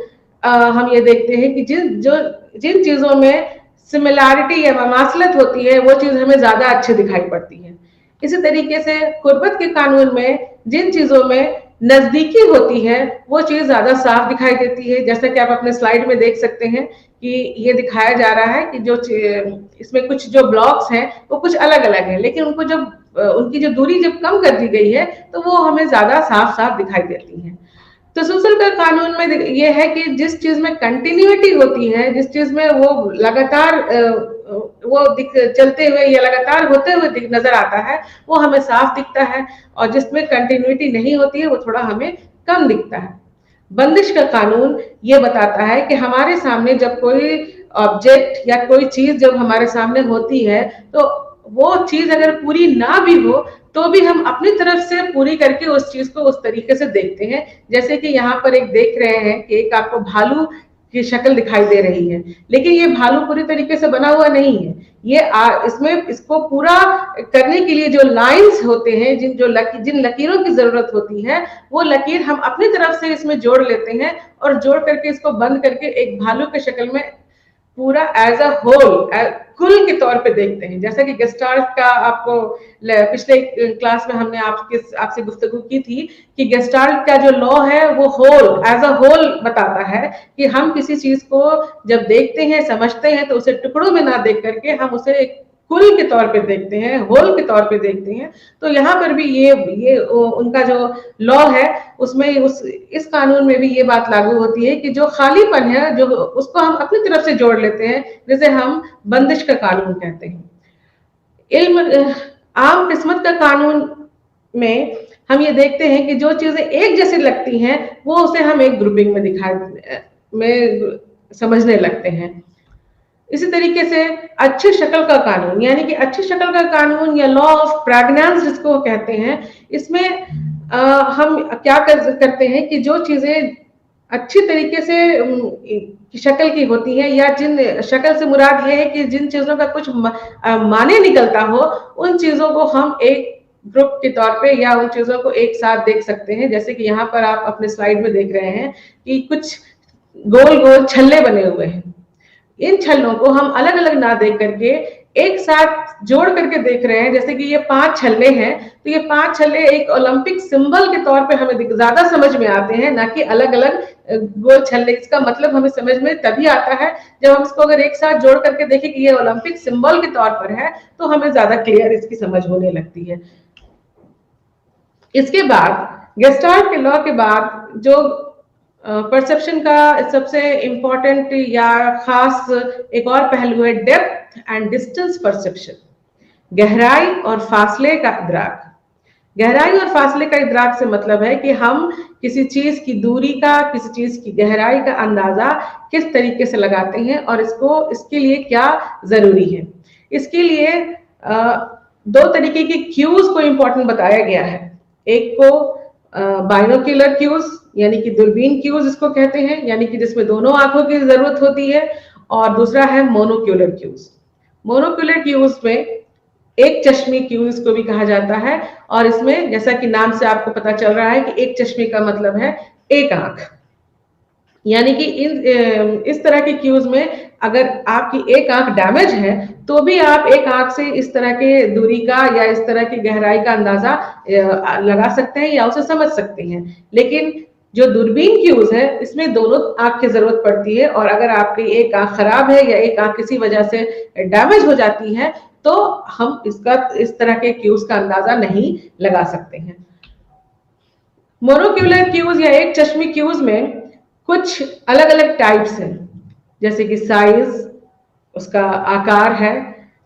हम ये देखते हैं कि जिन चीजों में सिमिलैरिटी या ममासलत होती है वो चीज हमें ज्यादा अच्छी दिखाई पड़ती है। इसी तरीके से कुर्बत के कानून में जिन चीजों में नजदीकी होती है वो चीज ज्यादा साफ दिखाई देती है। जैसा कि आप अपने स्लाइड में देख सकते हैं कि ये दिखाया जा रहा है कि इसमें कुछ जो ब्लॉक्स हैं वो कुछ अलग अलग है, लेकिन उनको जब उनकी जो दूरी जब कम कर दी गई है तो वो हमें ज्यादा साफ साफ दिखाई देती है। तसलसल का कानून में ये है कि जिस चीज में कंटिन्यूटी होती है, जिस चीज में वो लगातार वो चलते हुए या लगातार होते हुए नजर आता है वो हमें साफ दिखता है, और जिसमें कंटिन्यूटी नहीं होती है वो थोड़ा हमें कम दिखता है। बंदिश का कानून ये बताता है कि हमारे सामने जब कोई ऑब्जेक्ट या कोई चीज जब हमारे सामने होती है तो वो चीज अगर पूरी ना भी हो तो भी हम अपनी तरफ से पूरी करके उस चीज को उस तरीके से देखते हैं। जैसे कि यहाँ पर एक देख रहे हैं कि एक आपको भालू की शक्ल दिखाई दे रही है, लेकिन ये भालू पूरी तरीके से बना हुआ नहीं है। इसमें इसको पूरा करने के लिए जो लाइंस होते हैं, जिन लकीरों की जरूरत होती है वो लकीर हम अपनी तरफ से इसमें जोड़ लेते हैं और जोड़ करके इसको बंद करके एक भालू की शक्ल में पूरा एज अ होल कुल के तौर पे देखते हैं। जैसा कि गेस्टाल्ट का आपको पिछले क्लास में हमने आपसे गुफ्तगू की थी कि गेस्टाल्ट का जो लॉ है वो होल एज अ होल बताता है कि हम किसी चीज को जब देखते हैं समझते हैं तो उसे टुकड़ों में ना देख करके हम उसे एक कुल के तौर पे देखते हैं, होल के तौर पे देखते हैं। तो यहाँ पर भी ये उनका जो लॉ है उसमें इस कानून में भी ये बात लागू होती है कि जो खालीपन है जो उसको हम अपनी तरफ से जोड़ लेते हैं, जिसे हम बंदिश का कानून कहते हैं। आम किस्मत का कानून में हम ये देखते हैं कि जो चीजें एक जैसी लगती हैं वो उसे हम एक ग्रुपिंग में समझने लगते हैं। इसी तरीके से अच्छी शक्ल का कानून, यानी कि अच्छी शक्ल का कानून या लॉ ऑफ प्रेग्नेंस जिसको कहते हैं, इसमें हम क्या करते हैं कि जो चीजें अच्छी तरीके से शक्ल की होती है या जिन शक्ल से मुराद ये है कि जिन चीजों का कुछ माने निकलता हो, उन चीजों को हम एक ग्रुप के तौर पे या उन चीजों को एक साथ देख सकते हैं। जैसे कि यहाँ पर आप अपने स्लाइड में देख रहे हैं कि कुछ गोल गोल छल्ले बने हुए हैं। इन छल्लों को हम अलग अलग ना देख करके एक साथ जोड़ करके देख रहे हैं। जैसे कि ये 5 छल्ले हैं तो ये 5 छल्ले एक ओलंपिक सिंबल के तौर पे हमें ज्यादा समझ में आते हैं, ना कि अलग अलग गोल छल्ले। इसका मतलब हमें समझ में तभी आता है जब हम इसको अगर एक साथ जोड़ करके देखें कि ये ओलंपिक सिंबल के तौर पर है, तो हमें ज्यादा क्लियर इसकी समझ होने लगती है। इसके बाद गेस्टाल्ट के लॉ के बाद जो परसेप्शन का सबसे इंपॉर्टेंट या खास एक और पहलू है डेप्थ एंड डिस्टेंस परसेप्शन, गहराई और फासले का इदराक। गहराई और फासले का इदराक से मतलब है कि हम किसी चीज की दूरी का, किसी चीज की गहराई का अंदाजा किस तरीके से लगाते हैं और इसके लिए क्या जरूरी है। इसके लिए दो तरीके के क्यूज को इंपॉर्टेंट बताया गया है। एक को बाइनोक्यूलर क्यूज यानी कि दूरबीन क्यूज इसको कहते हैं, यानी कि जिसमें दोनों आंखों की जरूरत होती है, और दूसरा है मोनोक्यूलर क्यूज। मोनोक्यूलर क्यूज में एक चश्मी क्यूज को भी कहा जाता है, और इसमें जैसा कि नाम से आपको पता चल रहा है कि एक चश्मे का मतलब है एक आंख। यानी कि इस तरह के क्यूज में अगर आपकी एक आंख डैमेज है तो भी आप एक आंख से इस तरह के दूरी का या इस तरह की गहराई का अंदाजा लगा सकते हैं या उसे समझ सकते हैं। लेकिन जो दूरबीन क्यूज है इसमें दोनों आंख की जरूरत पड़ती है, और अगर आपकी एक आंख खराब है या एक आंख किसी वजह से डैमेज हो जाती है तो हम इस तरह के क्यूज का अंदाजा नहीं लगा सकते हैं। मोनोक्यूलर क्यूज या एक चश्मी क्यूज में कुछ अलग अलग टाइप्स हैं, जैसे कि साइज, उसका आकार है,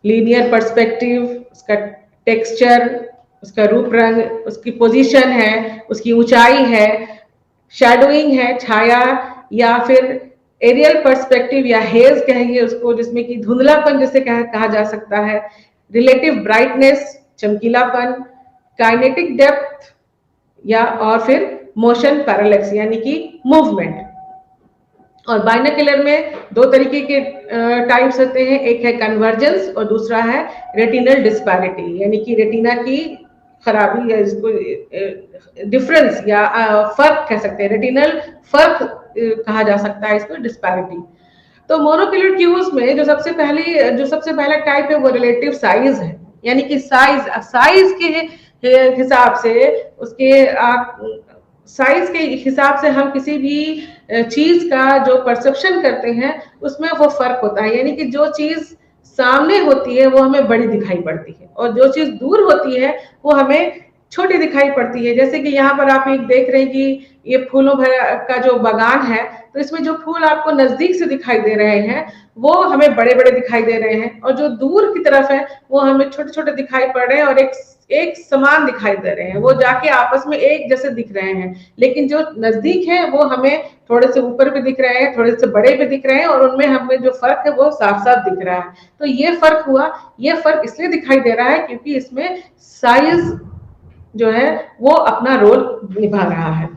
लीनियर पर्सपेक्टिव, उसका टेक्सचर, उसका रूप रंग, उसकी पोजीशन है, उसकी ऊंचाई है, शैडोइंग है, छाया, या फिर एरियल पर्सपेक्टिव या हेज कहेंगे उसको, जिसमें कि धुंधलापन जिसे कहा जा सकता है, रिलेटिव ब्राइटनेस, चमकीलापन, काइनेटिक डेप्थ, या और फिर मोशन पैरालेक्स यानी कि मूवमेंट। और बाइनोकुलर में दो तरीके के टाइप्स होते हैं, एक है कन्वर्जेंस और दूसरा है रेटिनल डिस्पैरिटी, यानी कि रेटिना की खराबी या इसको डिफरेंस या फर्क कह सकते हैं, रेटिनल फर्क कहा जा सकता है इसको, डिस्पैरिटी। तो मोनोक्यूलर क्यूज में जो सबसे पहला टाइप है वो रिलेटिव साइज है, यानी कि साइज के हिसाब से उसके साइज के हिसाब से हम किसी भी चीज का जो परसेप्शन करते हैं उसमें वो फर्क होता है, यानी कि जो चीज सामने होती है वो हमें बड़ी दिखाई पड़ती है और जो चीज दूर होती है वो हमें छोटी दिखाई पड़ती है। जैसे कि यहाँ पर आप एक देख रहे हैं कि ये फूलों भरा का जो बागान है, तो इसमें जो फूल आपको नजदीक से दिखाई दे रहे हैं वो हमें बड़े बड़े दिखाई दे रहे हैं, और जो दूर की तरफ है वो हमें छोटे छोटे दिखाई पड़ रहे हैं और एक समान दिखाई दे रहे हैं, वो जाके आपस में एक जैसे दिख रहे हैं। लेकिन जो नजदीक है वो हमें थोड़े से ऊपर भी दिख रहे हैं, थोड़े से बड़े भी दिख रहे हैं, और उनमें हमें जो फर्क है वो साफ साफ दिख रहा है। तो ये फर्क हुआ, ये फर्क इसलिए दिखाई दे रहा है क्योंकि इसमें साइज जो है वो अपना रोल निभा रहा है।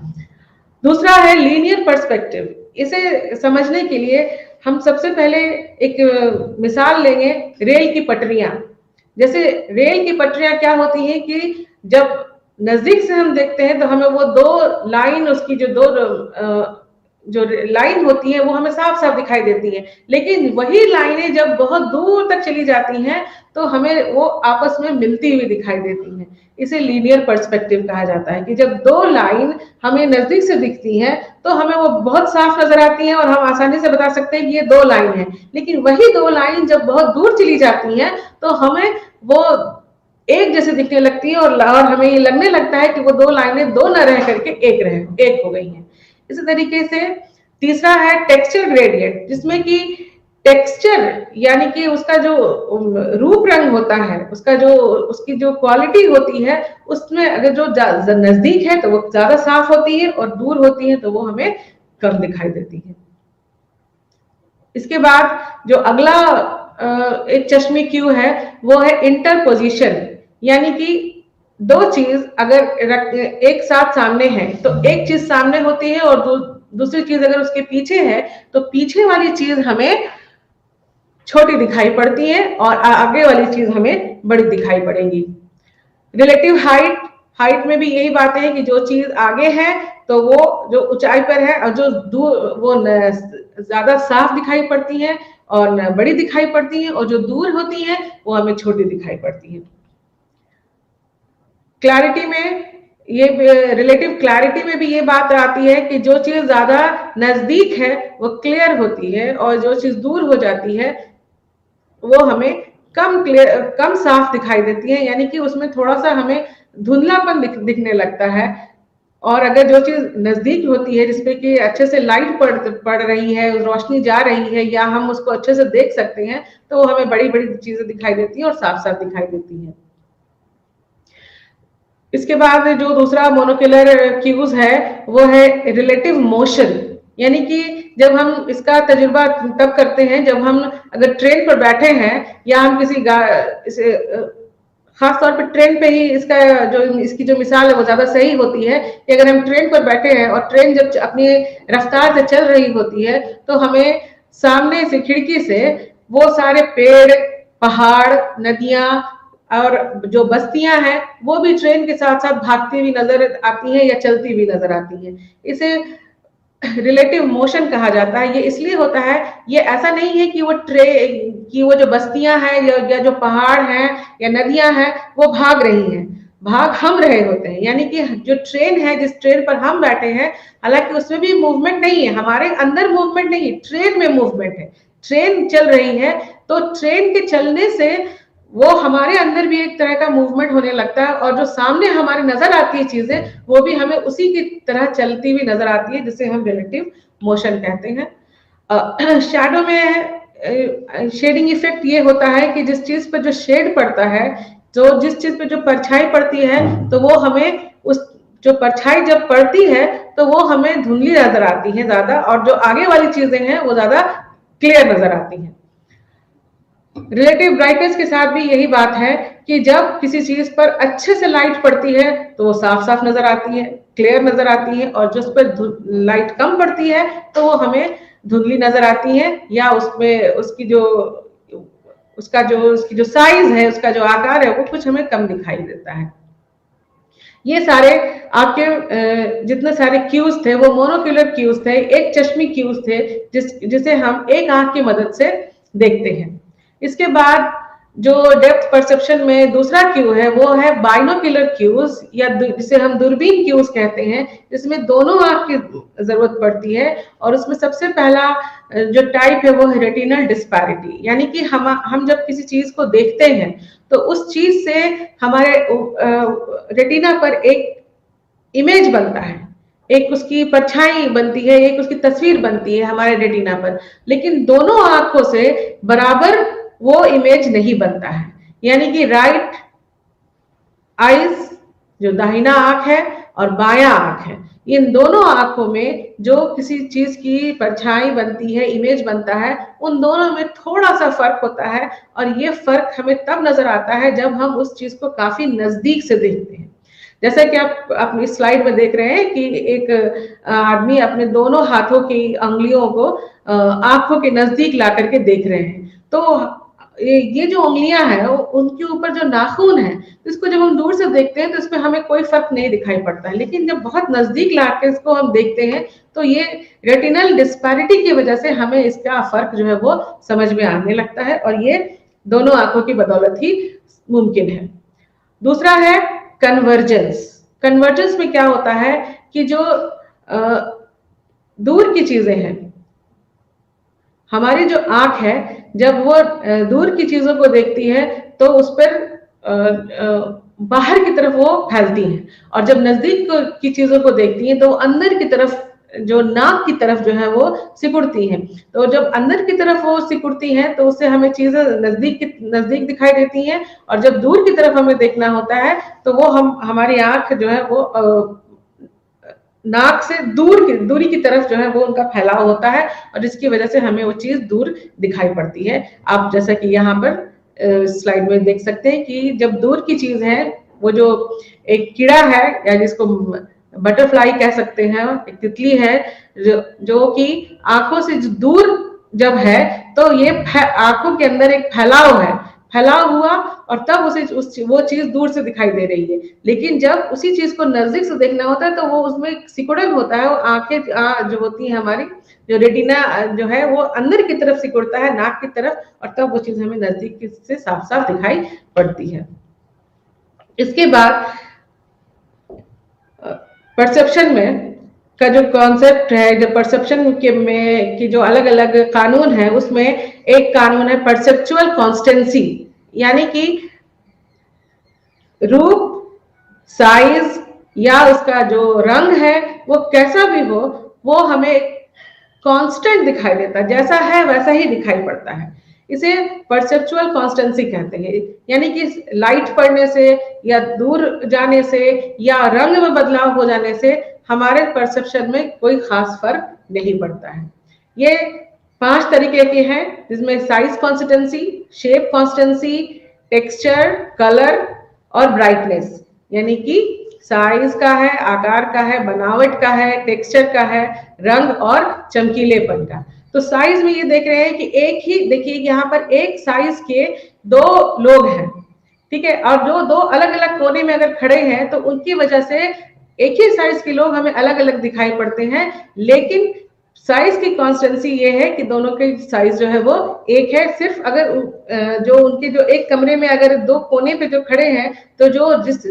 दूसरा है लीनियर पर्सपेक्टिव। इसे समझने के लिए हम सबसे पहले एक मिसाल लेंगे, रेल की पटरियां। जैसे रेल की पटरियां क्या होती हैं कि जब नजदीक से हम देखते हैं तो हमें वो दो लाइन, उसकी जो लाइन होती है वो हमें साफ साफ दिखाई देती है, लेकिन वही लाइनें जब बहुत दूर तक चली जाती हैं तो हमें वो आपस में मिलती हुई दिखाई देती हैं। इसे लीनियर पर्सपेक्टिव कहा जाता है कि जब दो लाइन हमें नजदीक से दिखती हैं तो हमें वो बहुत साफ नजर आती हैं और हम आसानी से बता सकते हैं कि ये दो लाइन है, लेकिन वही दो लाइन जब बहुत दूर चली जाती हैं तो हमें वो एक जैसे दिखने लगती है और हमें ये लगने लगता है कि वो दो लाइनें दो न रह करके एक हो गई हैं। इसी तरीके से तीसरा है टेक्सचर ग्रेडियंट, जिसमें कि टेक्सचर यानी कि उसका जो रूप रंग होता है, उसकी जो क्वालिटी होती है, उसमें अगर जो नजदीक है तो वो ज्यादा साफ होती है और दूर होती है तो वो हमें कम दिखाई देती है। इसके बाद जो अगला एक चश्मे क्यू है वो है इंटरपोजिशन, यानी कि दो चीज अगर एक साथ सामने है तो एक चीज सामने होती है और दूसरी चीज अगर उसके पीछे है तो पीछे वाली चीज हमें छोटी दिखाई पड़ती है और आगे वाली चीज हमें बड़ी दिखाई पड़ेगी। रिलेटिव हाइट में भी यही बात है कि जो चीज आगे है तो वो जो ऊंचाई पर है और जो दूर वो ज्यादा साफ दिखाई पड़ती है और बड़ी दिखाई पड़ती है, और जो दूर होती है वो हमें छोटी दिखाई पड़ती है। क्लैरिटी में ये रिलेटिव क्लैरिटी में भी ये बात आती है कि जो चीज ज्यादा नजदीक है वो क्लियर होती है और जो चीज दूर हो जाती है वो हमें कम साफ दिखाई देती है, यानी कि उसमें थोड़ा सा हमें धुंधलापन दिखने लगता है। और अगर जो चीज नजदीक होती है जिसपे कि अच्छे से लाइट पड़ रही है, रोशनी जा रही है या हम उसको अच्छे से देख सकते हैं तो वो हमें बड़ी बड़ी चीजें दिखाई देती है और साफ साफ दिखाई देती है। इसके बाद जो दूसरा मोनोक्यूलर क्यूज है वो है रिलेटिव मोशन, यानी कि जब हम इसका तजुर्बा तब करते हैं जब हम अगर ट्रेन पर बैठे हैं या हम खास तौर पर ट्रेन पे ही इसकी जो मिसाल है वो ज्यादा सही होती है कि अगर हम ट्रेन पर बैठे हैं और ट्रेन जब अपनी रफ्तार से चल रही होती है तो हमें सामने से खिड़की से वो सारे पेड़, पहाड़, नदियां और जो बस्तियां हैं वो भी ट्रेन के साथ साथ भागती हुई नजर आती हैं या चलती हुई नजर आती हैं। इसे रिलेटिव मोशन कहा जाता है। ये इसलिए होता है, ये ऐसा नहीं है कि वो जो बस्तियां हैं या जो पहाड़ हैं या नदियां हैं वो भाग रही हैं, भाग हम रहे होते हैं। यानी कि जो ट्रेन है, जिस ट्रेन पर हम बैठे हैं, हालांकि उसमें भी मूवमेंट नहीं है, हमारे अंदर मूवमेंट नहीं है, ट्रेन में मूवमेंट है, ट्रेन चल रही है। तो ट्रेन के चलने से वो हमारे अंदर भी एक तरह का मूवमेंट होने लगता है और जो सामने हमारे नजर आती है चीजें वो भी हमें उसी की तरह चलती हुई नजर आती है, जिसे हम रिलेटिव मोशन कहते हैं। शैडो में शेडिंग इफेक्ट ये होता है कि जिस चीज पर जो शेड पड़ता है, तो जिस चीज पे जो परछाई पड़ती है तो वो हमें उस जो परछाई जब पड़ती है तो वो हमें धुंधली नजर आती है ज्यादा, और जो आगे वाली चीजें हैं वो ज्यादा क्लियर नजर आती हैं। रिलेटिव ब्राइटनेस के साथ भी यही बात है कि जब किसी चीज पर अच्छे से लाइट पड़ती है तो वो साफ साफ नजर आती है, क्लियर नजर आती है, और जिस पर लाइट कम पड़ती है तो वो हमें धुंधली नजर आती है, या उसमें उसकी जो साइज है, उसका जो आकार है वो कुछ हमें कम दिखाई देता है। ये सारे आपके जितने सारे क्यूज थे वो मोनोक्यूलर क्यूज थे, एक चश्मी क्यूज थे जिसे हम एक आंख की मदद से देखते हैं। इसके बाद जो डेप्थ परसेप्शन में दूसरा क्यू है वो है बाइनोक्यूलर क्यूज, या जिसे हम दूरबीन क्यूज कहते हैं, जिसमें दोनों आंख की जरूरत पड़ती है। और उसमें सबसे पहला जो टाइप है वो है रेटिनल डिस्पैरिटी, यानी कि हम जब किसी चीज को देखते हैं तो उस चीज से हमारे रेटिना पर एक इमेज बनता है, एक उसकी परछाई बनती है, एक उसकी तस्वीर बनती है हमारे रेटिना पर, लेकिन दोनों आंखों से बराबर वो इमेज नहीं बनता है। यानी कि राइट आइज जो दाहिना आंख है और बायां आंख है, इन दोनों आंखों में जो किसी चीज की परछाई बनती है, इमेज बनता है, उन दोनों में थोड़ा सा फर्क होता है। और ये फर्क हमें तब नजर आता है जब हम उस चीज को काफी नजदीक से देखते हैं। जैसा कि आप अपनी स्लाइड में देख रहे हैं कि एक आदमी अपने दोनों हाथों की अंगुलियों को आंखों के नजदीक ला करके देख रहे हैं। तो ये जो उंगलियां हैं उनके ऊपर जो नाखून है, इसको जब हम दूर से देखते हैं तो इसमें हमें कोई फर्क नहीं दिखाई पड़ता है, लेकिन जब बहुत नजदीक लाकर इसको हम देखते हैं तो ये रेटिनल डिस्पैरिटी की वजह से हमें इसका फर्क जो है वो समझ में आने लगता है, और ये दोनों आंखों की बदौलत ही मुमकिन है। दूसरा है कन्वर्जेंस। कन्वर्जेंस में क्या होता है कि जो दूर की चीजें हैं, हमारी जो आंख है जब वो दूर की चीजों को देखती है तो उस पर बाहर की तरफ वो फैलती हैं, और जब नजदीक की चीजों को देखती हैं तो अंदर की तरफ, जो नाक की तरफ जो है वो सिकुड़ती हैं। तो जब अंदर की तरफ वो सिकुड़ती हैं तो उससे हमें चीजें नजदीक दिखाई देती हैं, और जब दूर की तरफ हमें देखना होता है तो वो हमारी आंख जो है वो नाक से दूरी की तरफ जो है वो उनका फैलाव होता है, और जिसकी वजह से हमें वो चीज दूर दिखाई पड़ती है। आप जैसा कि यहाँ पर स्लाइड में देख सकते हैं कि जब दूर की चीज है, वो जो एक कीड़ा है या जिसको बटरफ्लाई कह सकते हैं, एक तितली है जो कि आंखों से दूर जब है तो ये आंखों के अंदर एक फैलाव हुआ, और तब वो चीज दूर से दिखाई दे रही है। लेकिन जब उसी चीज को नजदीक से देखना होता है तो वो उसमें सिकुड़न होता है, वो आंखें जो होती है हमारी, जो रेटिना जो है वो अंदर की तरफ सिकुड़ता है, नाक की तरफ, और तब वो चीज हमें नजदीक से साफ साफ दिखाई पड़ती है। इसके बाद परसेप्शन में का जो कॉन्सेप्ट है, जो परसेप्शन की जो अलग अलग कानून है, उसमें एक कानून है परसेप्चुअल कॉन्स्टेंसी, यानी कि रूप, साइज या उसका जो रंग है वो कैसा भी हो, वो हमें कांस्टेंट दिखाई देता है, जैसा है वैसा ही दिखाई पड़ता है। इसे परसेप्चुअल कॉन्स्टेंसी कहते हैं। यानी कि लाइट पड़ने से या दूर जाने से या रंग में बदलाव हो जाने से हमारे परसेप्शन में कोई खास फर्क नहीं पड़ता है। ये 5 तरीके के हैं, जिसमें size constituency, shape constituency, texture, colour और ब्राइटनेस, यानी कि साइज का है, आकार का है, बनावट का है, टेक्सचर का है, रंग और चमकीलेपन का। तो साइज में ये देख रहे हैं कि एक ही, देखिए यहाँ पर एक साइज के 2 लोग हैं, ठीक है, और जो 2 अलग अलग कोने में अगर खड़े हैं तो उनकी वजह से एक ही साइज के लोग हमें अलग अलग दिखाई पड़ते हैं, लेकिन साइज की कॉन्स्टेंसी ये है कि दोनों के साइज जो है वो एक है। सिर्फ अगर जो उनके जो एक कमरे में अगर 2 कोने पे जो खड़े हैं तो जो जिस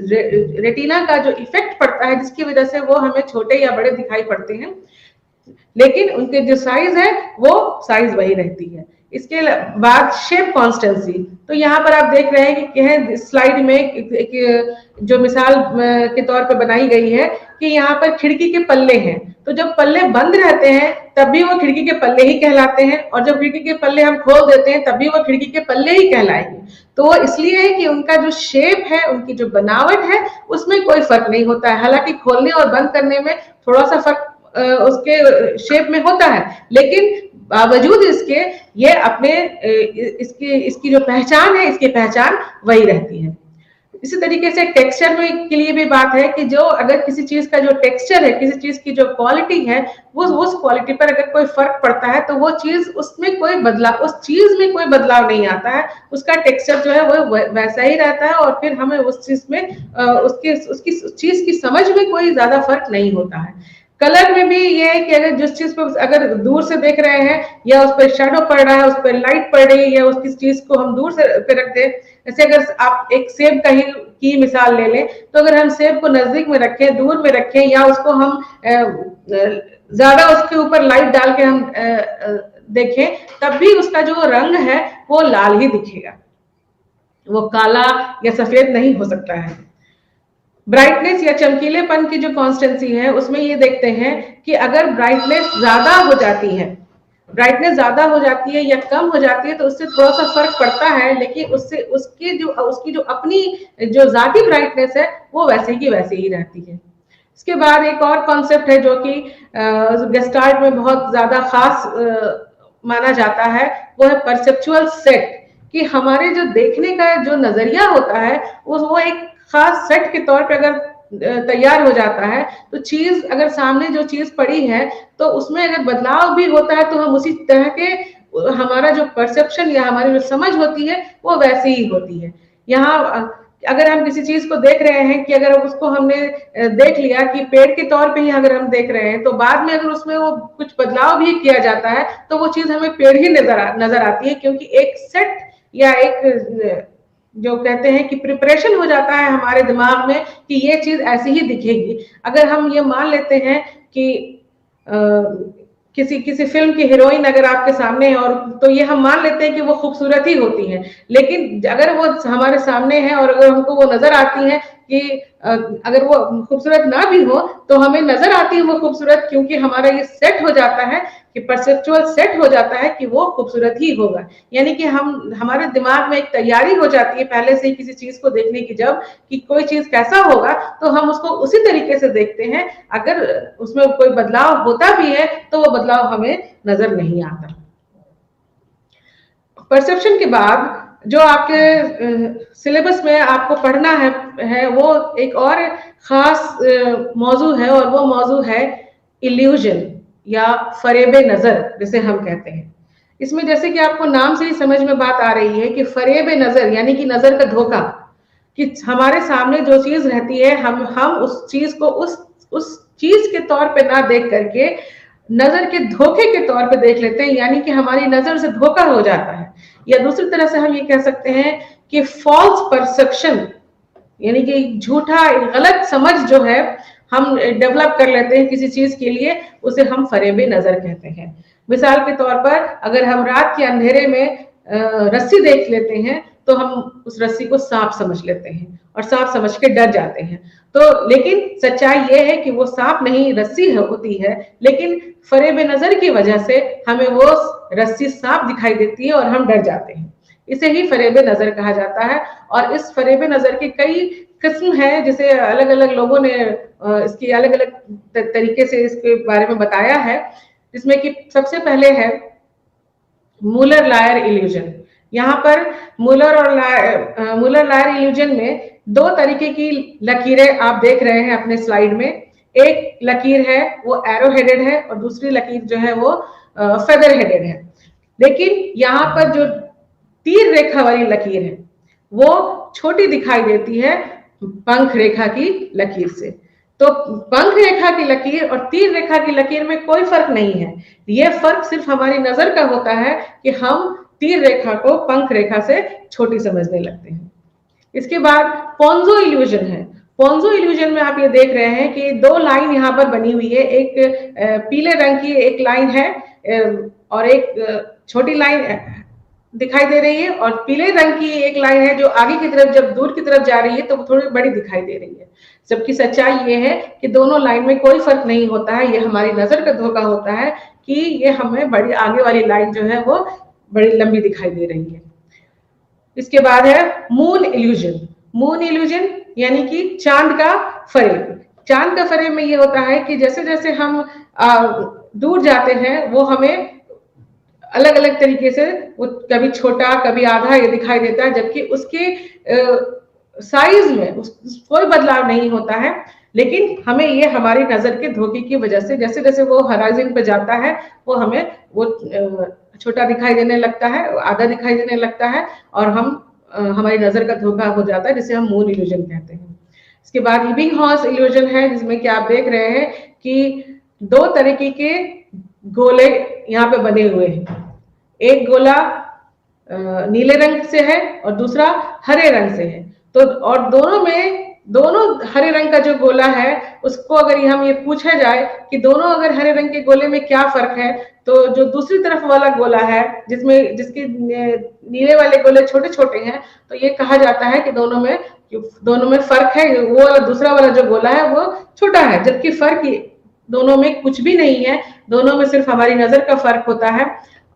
रेटिना का जो इफेक्ट पड़ता है, जिसकी वजह से वो हमें छोटे या बड़े दिखाई पड़ते हैं, लेकिन उनके जो साइज है वो साइज वही रहती है। इसके बाद शेप कॉन्स्टेंसी, तो यहाँ पर आप देख रहे हैं कि स्लाइड में एक जो मिसाल के तौर पर बनाई गई है कि यहाँ पर खिड़की के पल्ले हैं, तो जब पल्ले बंद रहते हैं तब भी वो खिड़की के पल्ले ही कहलाते हैं, और जब खिड़की के पल्ले हम खोल देते हैं तब भी वो खिड़की के पल्ले ही कहलाएंगे। तो वो इसलिए है कि उनका जो शेप है, उनकी जो बनावट है, उसमें कोई फर्क नहीं होता है। हालांकि खोलने और बंद करने में थोड़ा सा फर्क उसके शेप में होता है, लेकिन बावजूद इसके ये अपने इसकी जो पहचान है, इसकी पहचान वही रहती है। इसी तरीके से टेक्सचर में के लिए भी बात है कि जो अगर किसी चीज का जो टेक्सचर है, किसी चीज की जो क्वालिटी है, वो उस क्वालिटी पर अगर कोई फर्क पड़ता है तो वो चीज उसमें कोई बदलाव, उस चीज में कोई बदलाव नहीं आता है, उसका टेक्सचर जो है वो वैसा ही रहता है और फिर हमें उस चीज में उसकी चीज की समझ में कोई ज्यादा फर्क नहीं होता है। कलर में भी ये है कि अगर जिस चीज को अगर दूर से देख रहे हैं या उस पर शेडो पड़ रहा है, उस पर लाइट पड़ रही है या उसकी चीज को हम दूर से रख दें, जैसे अगर आप एक सेब की मिसाल ले लें, तो अगर हम सेब को नजदीक में रखें, दूर में रखें या उसको हम ज्यादा उसके ऊपर लाइट डाल के हम देखें, तब भी उसका जो रंग है वो लाल ही दिखेगा, वो काला या सफेद नहीं हो सकता है। ब्राइटनेस या चमकीलेपन की जो कॉन्स्टेंसी है उसमें ये देखते हैं कि अगर ब्राइटनेस ज्यादा हो जाती है, ब्राइटनेस ज्यादा हो जाती है या कम हो जाती है तो उससे थोड़ा सा फर्क पड़ता है, लेकिन उससे उसकी जो अपनी जो जाती ब्राइटनेस है वो वैसे की वैसे ही रहती है। इसके बाद एक और कॉन्सेप्ट है जो कि गेस्टाल्ट में बहुत ज्यादा खास माना जाता है, वो है परसेप्चुअल सेट, कि हमारे जो देखने का जो नजरिया होता है वो एक खास सेट के तौर पे अगर तैयार हो जाता है, तो चीज अगर सामने जो चीज पड़ी है तो उसमें अगर बदलाव भी होता है तो हम उसी तरह के हमारा जो परसेप्शन या हमारी जो समझ होती है वो वैसी ही होती है। यहाँ अगर हम किसी चीज को देख रहे हैं कि अगर उसको हमने देख लिया कि पेड़ के तौर पे ही अगर हम देख रहे हैं, तो बाद में अगर उसमें वो कुछ बदलाव भी किया जाता है तो वो चीज हमें पेड़ ही नजर आती है, क्योंकि एक सेट या एक जो कहते हैं कि प्रिपरेशन हो जाता है हमारे दिमाग में कि ये चीज ऐसी ही दिखेगी। अगर हम ये मान लेते हैं कि किसी फिल्म की हीरोइन अगर आपके सामने है, और तो ये हम मान लेते हैं कि वो खूबसूरत ही होती है, लेकिन अगर वो हमारे सामने है और अगर हमको वो नजर आती है कि अगर वो खूबसूरत ना भी हो तो हमें नजर आती है वो खूबसूरत, क्योंकि हमारा ये सेट हो जाता है कि परसेप्चुअल सेट हो जाता है कि वो खूबसूरत ही होगा। यानी कि हमारे दिमाग में एक तैयारी हो जाती है पहले से ही किसी चीज को देखने की, जब कि कोई चीज कैसा होगा तो हम उसको उसी तरीके से देखते हैं। अगर उसमें कोई बदलाव होता भी है तो वो बदलाव हमें नजर नहीं आता। परसेप्शन के बाद जो आपके सिलेबस में आपको पढ़ना है वो एक और खास मौजू है, और वो मौजू है इल्यूजन या फरेबे नजर जिसे हम कहते हैं। इसमें जैसे कि आपको नाम से ही समझ में बात आ रही है कि फरेबे नजर यानी कि नजर का धोखा, कि हमारे सामने जो चीज रहती है हम उस चीज को उस चीज के तौर पे ना देख करके नजर के धोखे के तौर पे देख लेते हैं, यानी कि हमारी नजर से धोखा हो जाता है। या दूसरी तरह से हम ये कह सकते हैं कि फॉल्स परसेप्शन, यानी कि झूठा गलत समझ जो है हम डेवलप कर लेते हैं किसी चीज के लिए, उसे हम फरेबे नजर कहते हैं। मिसाल के तौर पर अगर हम रात के अंधेरे में रस्सी देख लेते हैं तो हम उस रस्सी को सांप समझ लेते हैं और सांप समझ के डर जाते हैं। तो लेकिन सच्चाई यह है कि वो सांप नहीं रस्सी होती है, लेकिन फरेबे नजर की वजह से हमें वो रस्सी सांप दिखाई देती है और हम डर जाते हैं। इसे ही फरेबे नजर कहा जाता है। और इस फरेबे नजर की कई किस्म है, जिसे अलग अलग लोगों ने इसकी अलग अलग तरीके से इसके बारे में बताया है, जिसमें कि सबसे पहले है मूलर लायर इल्यूजन। यहाँ पर मूलर लायर इल्यूजन में दो तरीके की लकीरें आप देख रहे हैं अपने स्लाइड में। एक लकीर है वो एरो हेडेड है और दूसरी लकीर जो है वो फेदर हेडेड है। लेकिन यहाँ पर जो तीर रेखा वाली लकीर है वो छोटी दिखाई देती है पंख रेखा की लकीर से। तो पंख रेखा की लकीर और तीर रेखा की लकीर में कोई फर्क नहीं है, ये फर्क सिर्फ हमारी नजर का होता है कि हम तीर रेखा को पंख रेखा से छोटी समझने लगते हैं। इसके बाद पोंजो इल्यूजन है। पोंजो इल्यूजन में आप ये देख रहे हैं कि दो लाइन यहाँ पर बनी हुई है, एक पीले रंग की एक लाइन है और एक छोटी लाइन दिखाई दे रही है, और पीले रंग की एक लाइन है जो आगे की तरफ जब दूर की तरफ जा रही है तो वो थोड़ी बड़ी दिखाई दे रही है। जबकि सच्चाई ये है कि दोनों लाइन में कोई फर्क नहीं होता है, ये हमारी नजर का धोखा होता है कि ये हमें बड़ी आगे वाली लाइन जो है वो बड़ी लंबी दिखाई दे रही है। इसके बाद है मून इल्यूजन। मून इल्यूजन यानी कि चांद का फरेब। चांद का फरेब में ये होता है कि जैसे जैसे हम दूर जाते हैं वो हमें अलग अलग तरीके से वो कभी छोटा कभी आधा ये दिखाई देता है, जबकि उसके साइज में कोई बदलाव नहीं होता है। लेकिन हमें ये हमारी नजर के धोखे की वजह से जैसे जैसे वो हराइजन पे जाता है वो हमें वो छोटा दिखाई देने लगता है, आधा दिखाई देने लगता है, और हम हमारी नजर का धोखा हो जाता है, जिसे हम मून इल्यूजन कहते हैं। इसके बाद इबिंगहॉस इल्यूजन है, जिसमें कि आप देख रहे हैं कि दो तरीके के गोले यहाँ पे बने हुए हैं। एक गोला नीले रंग से है और दूसरा हरे रंग से है। तो और दोनों हरे रंग का जो गोला है उसको अगर हम ये पूछा जाए कि दोनों अगर हरे रंग के गोले में क्या फर्क है, तो जो दूसरी तरफ वाला गोला है जिसके नीले वाले गोले छोटे छोटे हैं, तो ये कहा जाता है कि दोनों में फर्क है। वो वाला दूसरा वाला जो गोला है वो छोटा है, जबकि फर्क दोनों में कुछ भी नहीं है। दोनों में सिर्फ हमारी नजर का फर्क होता है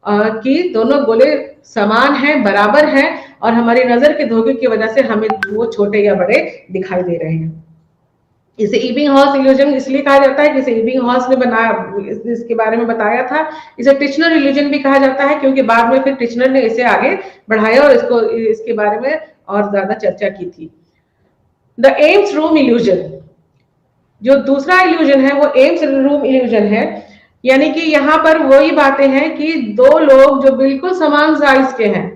कि दोनों गोले समान हैं, बराबर हैं, और हमारी नजर के धोखे की वजह से हमें वो छोटे या बड़े दिखाई दे रहे हैं। इसे इबिंगहॉस इल्यूजन इसलिए कहा जाता है कि इसे इबिंगहॉस ने बनाया, इसके बारे में बताया था। इसे टिचनर इल्यूजन भी कहा जाता है, क्योंकि बाद में फिर टिचनर ने इसे आगे बढ़ाया और इसके बारे में और ज्यादा चर्चा की थी। द एम्स रूम इल्यूजन, जो दूसरा इल्यूजन है वो एम्स रूम इल्यूजन है। यानी कि यहाँ पर वही बातें हैं कि दो लोग जो बिल्कुल समान साइज के हैं,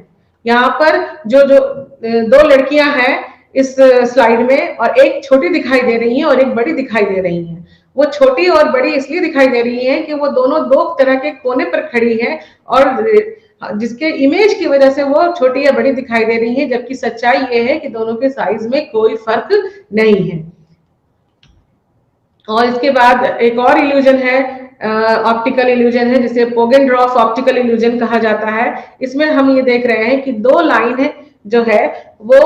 यहाँ पर जो जो दो लड़कियां हैं इस स्लाइड में, और एक छोटी दिखाई दे रही है और एक बड़ी दिखाई दे रही है। वो छोटी और बड़ी इसलिए दिखाई दे रही है कि वो दोनों दो तरह के कोने पर खड़ी है, और जिसके इमेज की वजह से वो छोटी या बड़ी दिखाई दे रही है, जबकि सच्चाई ये है कि दोनों के साइज में कोई फर्क नहीं है। और इसके बाद एक और इल्यूजन है, ऑप्टिकल इल्यूजन है, जिसे पोगेनड्रॉफ ऑप्टिकल इल्यूजन कहा जाता है। इसमें हम ये देख रहे हैं कि दो लाइन है जो है वो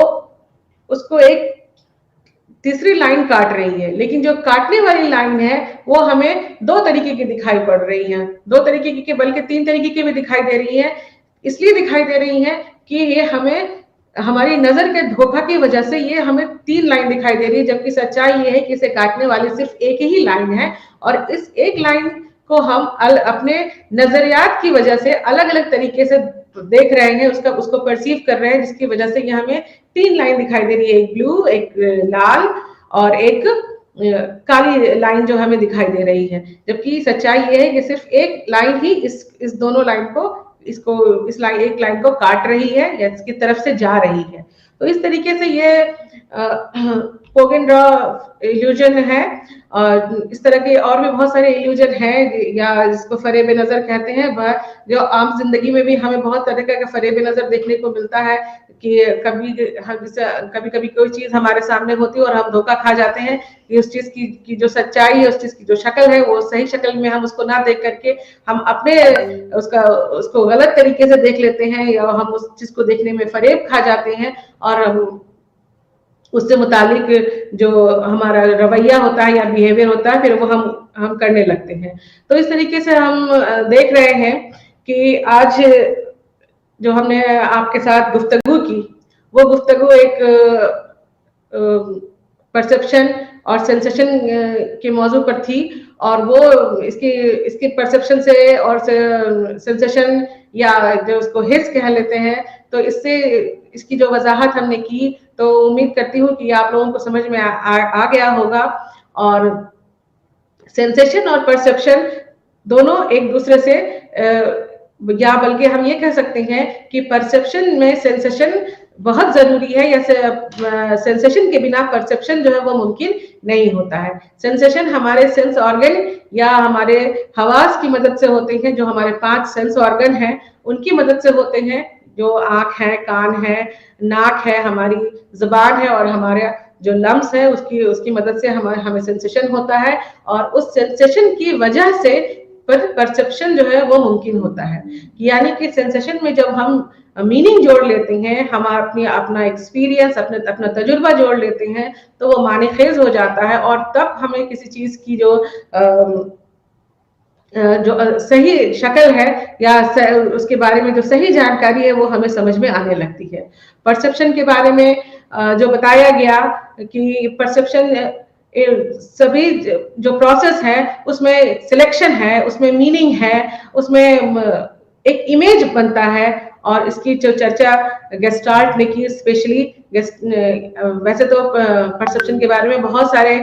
उसको एक तीसरी लाइन काट रही है, लेकिन जो काटने वाली लाइन है वो हमें दो तरीके की दिखाई पड़ रही है, दो तरीके की बल्कि तीन तरीके की भी दिखाई दे रही है। इसलिए दिखाई दे रही है कि ये हमें हमारी नजर के धोखा की वजह से ये हमें तीन लाइन दिखाई दे रही है, जबकि सच्चाई ये है कि इसे काटने वाली सिर्फ एक ही लाइन है, और इस एक लाइन को हम अपने नजरियात की वजह से अलग अलग तरीके से देख रहे हैं, उसको परसीव कर रहे हैं, जिसकी वजह से ये हमें तीन लाइन दिखाई दे रही है, एक ब्लू, एक लाल और एक काली लाइन जो हमें दिखाई दे रही है। जबकि सच्चाई ये है कि सिर्फ एक लाइन ही इस दोनों लाइन को एक लाइन को काट रही है या इसकी तरफ से जा रही है। तो इस तरीके से ये पोगेनड्रॉफ इल्यूजन है। और इस तरह के और भी बहुत सारे इल्यूजन हैं, या जिसको फरेब नजर कहते हैं, वह जो आम जिंदगी में भी हमें बहुत तरह का फरेब नजर देखने को मिलता है कि कभी कभी कोई चीज हमारे सामने होती है और हम धोखा खा जाते हैं कि उस चीज की जो सच्चाई है, उस चीज की जो शक्ल है, वो सही शक्ल में हम उसको ना देख करके हम अपने उसको गलत तरीके से देख लेते हैं, या हम उस चीज को देखने में फरेब खा जाते हैं, और उससे मुतालिक जो हमारा रवैया होता है या बिहेवियर होता है, फिर वो हम करने लगते हैं। तो इस तरीके से हम देख रहे हैं कि आज जो हमने आपके साथ गुफ्तगू की, वो गुफ्तगू एक परसेप्शन और सेंसेशन के मौजू पर थी, और वो इसके परसेप्शन से और सेंसेशन या जो उसको हिस कह लेते हैं, तो इससे इसकी जो वजाहत हमने की, तो उम्मीद करती हूँ कि आप लोगों को समझ में आ गया होगा। और सेंसेशन और परसेप्शन दोनों एक दूसरे से या बल्कि हम ये कह सकते हैं कि परसेप्शन में सेंसेशन बहुत जरूरी है, या सेंसेशन के बिना परसेप्शन जो है वो मुमकिन नहीं होता है। सेंसेशन हमारे सेंस ऑर्गन या हमारे हवास की मदद से होते हैं, जो हमारे 5 सेंस ऑर्गन हैं उनकी मदद से होते हैं, जो आंख है, कान है, नाक है, हमारी जुबान है, और हमारे जो लम्स है उसकी मदद से हमें सेंसेशन होता है, और उस सेंसेशन की वजह से परसेप्शन जो है वो मुमकिन होता है। यानी कि सेंसेशन में जब हम मीनिंग जोड़ लेते हैं, हम अपना एक्सपीरियंस, अपना तजुर्बा जोड़ लेते हैं, तो वो माने खेज हो जाता है, और तब हमें किसी चीज की जो सही शक्ल है या उसके बारे में जो सही जानकारी है वो हमें समझ में आने लगती है। परसेप्शन के बारे में जो बताया गया कि परसेप्शन सभी जो प्रोसेस है उसमें सिलेक्शन है, उसमें मीनिंग है, उसमें एक इमेज बनता है। और इसकी जो चर्चा गेस्टाल्ट ने की स्पेशली, वैसे तो परसेप्शन के बारे में बहुत सारे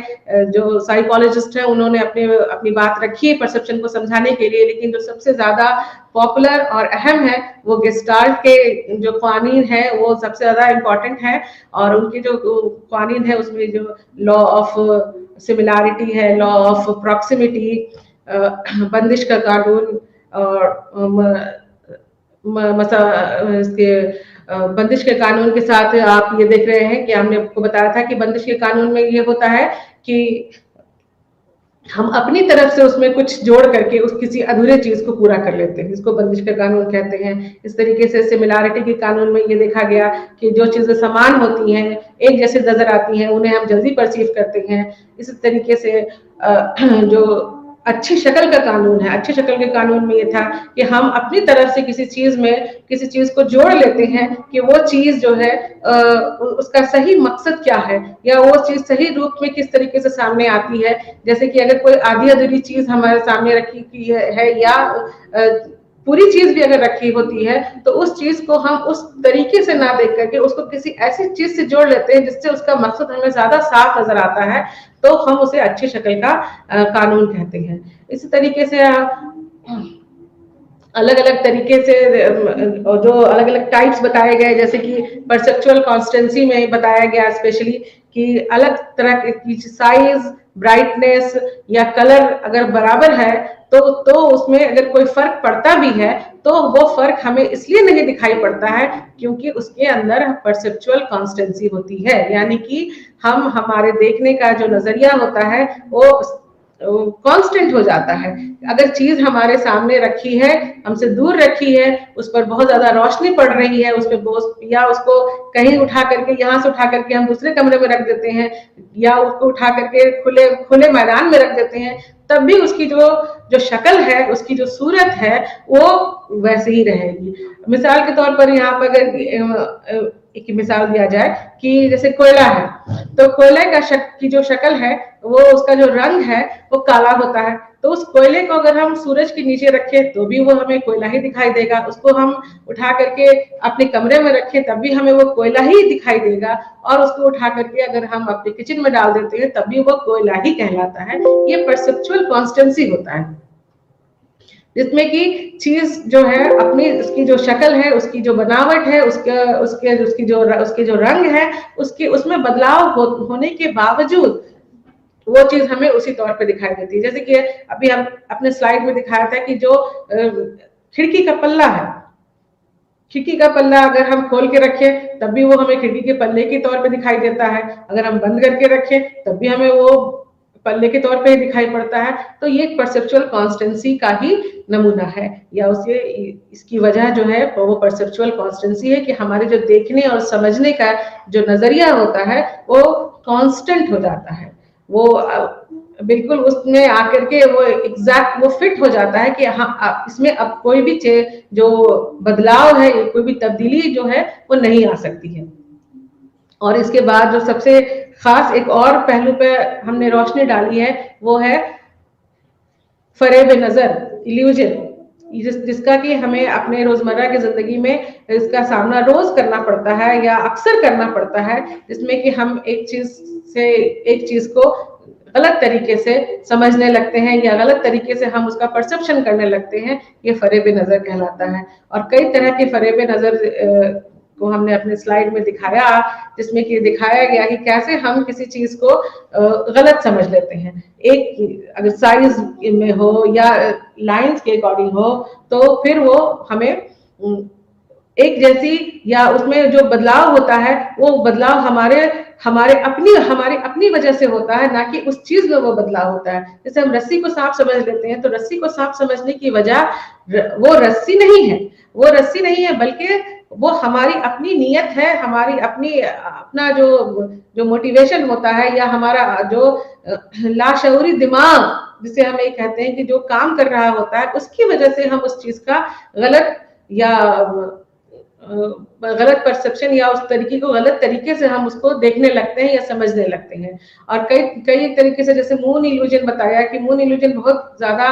जो साइकोलॉजिस्ट हैं उन्होंने अपने अपनी बात रखी है परसेप्शन को समझाने के लिए, लेकिन जो सबसे ज्यादा पॉपुलर और अहम है वो गेस्टाल्ट के जो कानून है वो सबसे ज्यादा इम्पोर्टेंट है। और उनके जो कानून है उसमें जो लॉ ऑफ सिमिलैरिटी है, लॉ ऑफ प्रॉक्सिमिटी, बंदिश का कानून, और इसके बंदिश के कानून के साथ आप ये देख रहे हैं कि हमने आपको बताया था कि बंदिश के कानून में ये होता है कि हम अपनी तरफ से उसमें कुछ जोड़ करके उस किसी अधूरे चीज को पूरा कर लेते हैं, इसको बंदिश का कानून कहते हैं। इस तरीके से सिमिलैरिटी के कानून में ये देखा गया कि जो चीजें समान होती हैं, एक जैसे नजर आती हैं, उन्हें हम जल्दी परसीव करते हैं। इस तरीके से जो अच्छी शक्ल का कानून है, अच्छी शक्ल के कानून में ये था कि हम अपनी तरफ से किसी चीज को जोड़ लेते हैं कि वो चीज जो है उसका सही मकसद क्या है, या वो चीज सही रूप में किस तरीके से सामने आती है। जैसे कि अगर कोई आधी अधूरी चीज हमारे सामने रखी की है या पूरी चीज भी अगर रखी होती है तो उस चीज को हम उस तरीके से ना देख करके उसको किसी ऐसी चीज से जोड़ लेते हैं जिससे उसका मकसद हमें ज्यादा साफ नजर आता है, तो हम उसे अच्छी शक्ल का कानून कहते हैं। इसी तरीके से अलग अलग तरीके से जो अलग अलग टाइप्स बताए गए, जैसे कि परसेप्चुअल कॉन्स्टेंसी में बताया गया स्पेशली कि अलग तरह की साइज, ब्राइटनेस या कलर अगर बराबर है तो उसमें अगर कोई फर्क पड़ता भी है तो वो फर्क हमें इसलिए नहीं दिखाई पड़ता है क्योंकि उसके अंदर परसेप्चुअल कॉन्स्टेंसी होती है, यानी कि हम हमारे देखने का जो नजरिया होता है वो कांस्टेंट हो जाता है। अगर चीज हमारे सामने रखी है, हमसे दूर रखी है, उस पर बहुत ज्यादा रोशनी पड़ रही है, उस पर या उसको कहीं उठा करके यहाँ से उठा करके हम दूसरे कमरे में रख देते हैं या उसको उठा करके खुले खुले मैदान में रख देते हैं, तब भी उसकी जो शक्ल है, उसकी जो सूरत है वो वैसे ही रहेगी। मिसाल के तौर पर यहाँ पर अगर एक मिसाल दिया जाए कि जैसे कोयला है, तो कोयले की जो शक्ल है वो उसका जो रंग है वो काला होता है, तो उस कोयले को अगर हम सूरज के नीचे रखें तो भी वो हमें कोयला ही दिखाई देगा, उसको हम उठा करके अपने कमरे में रखें तब भी हमें वो कोयला ही दिखाई देगा, और उसको उठा करके अगर हम अपने किचन में डाल देते हैं तब भी वो कोयला ही कहलाता है। ये परसेप्चुअल कॉन्स्टेंसी होता है जिसमें कि चीज जो है अपनी उसकी जो शक्ल है, उसकी जो बनावट है, उसके जो रंग है, उसमें बदलाव होने के बावजूद वो चीज हमें उसी तौर पे दिखाई देती है। जैसे कि अभी हम अपने स्लाइड में दिखाया था कि जो खिड़की का पल्ला है, खिड़की का पल्ला अगर हम खोल के रखें तब भी वो हमें खिड़की के पल्ले के तौर पे दिखाई देता है, अगर हम बंद करके रखें तब भी हमें वो पल्ले के तौर पे दिखाई पड़ता है। तो ये परसेप्चुअल कॉन्स्टेंसी का ही नमूना है, या उसे इसकी वजह जो है वो परसेप्चुअल कॉन्स्टेंसी है कि हमारे जो देखने और समझने का जो नजरिया होता है वो कांस्टेंट हो जाता है, वो बिल्कुल उसमें आकर के वो एग्जैक्ट वो फिट हो जाता है कि हाँ इसमें अब कोई भी जो बदलाव है, कोई भी तब्दीली जो है वो नहीं आ सकती है। और इसके बाद जो सबसे खास एक और पहलू पे हमने रोशनी डाली है वो है फरेब नजर, इल्यूजन, जिसका कि हमें अपने रोजमर्रा की जिंदगी में इसका सामना रोज करना पड़ता है या अक्सर करना पड़ता है, जिसमें कि हम एक चीज को गलत तरीके से समझने लगते हैं या गलत तरीके से हम उसका परसेप्शन करने लगते हैं। ये फरेब नजर कहलाता है। और कई तरह के फरेब नजर को हमने अपने स्लाइड में दिखाया, जिसमें कि दिखाया गया कि कैसे हम किसी चीज को गलत समझ लेते हैं। एक अगर साइज में हो या लाइंस के अकॉर्डिंग हो तो फिर वो हमें एक जैसी या उसमें जो बदलाव होता है वो बदलाव हमारी अपनी वजह से होता है, ना कि उस चीज में वो बदलाव होता है। जैसे हम रस्सी को सांप समझ लेते हैं तो रस्सी को सांप समझने की वजह वो रस्सी नहीं है बल्कि वो हमारी अपनी नियत है, हमारी अपना जो मोटिवेशन होता है या हमारा जो लाशऊरी दिमाग जिसे हम ये कहते हैं कि जो काम कर रहा होता है उसकी वजह से हम उस चीज का गलत या गलत परसेप्शन या उस तरीके को गलत तरीके से हम उसको देखने लगते हैं या समझने लगते हैं। और कई कई तरीके से, जैसे मून इल्यूजन बताया कि मून इल्यूजन बहुत ज्यादा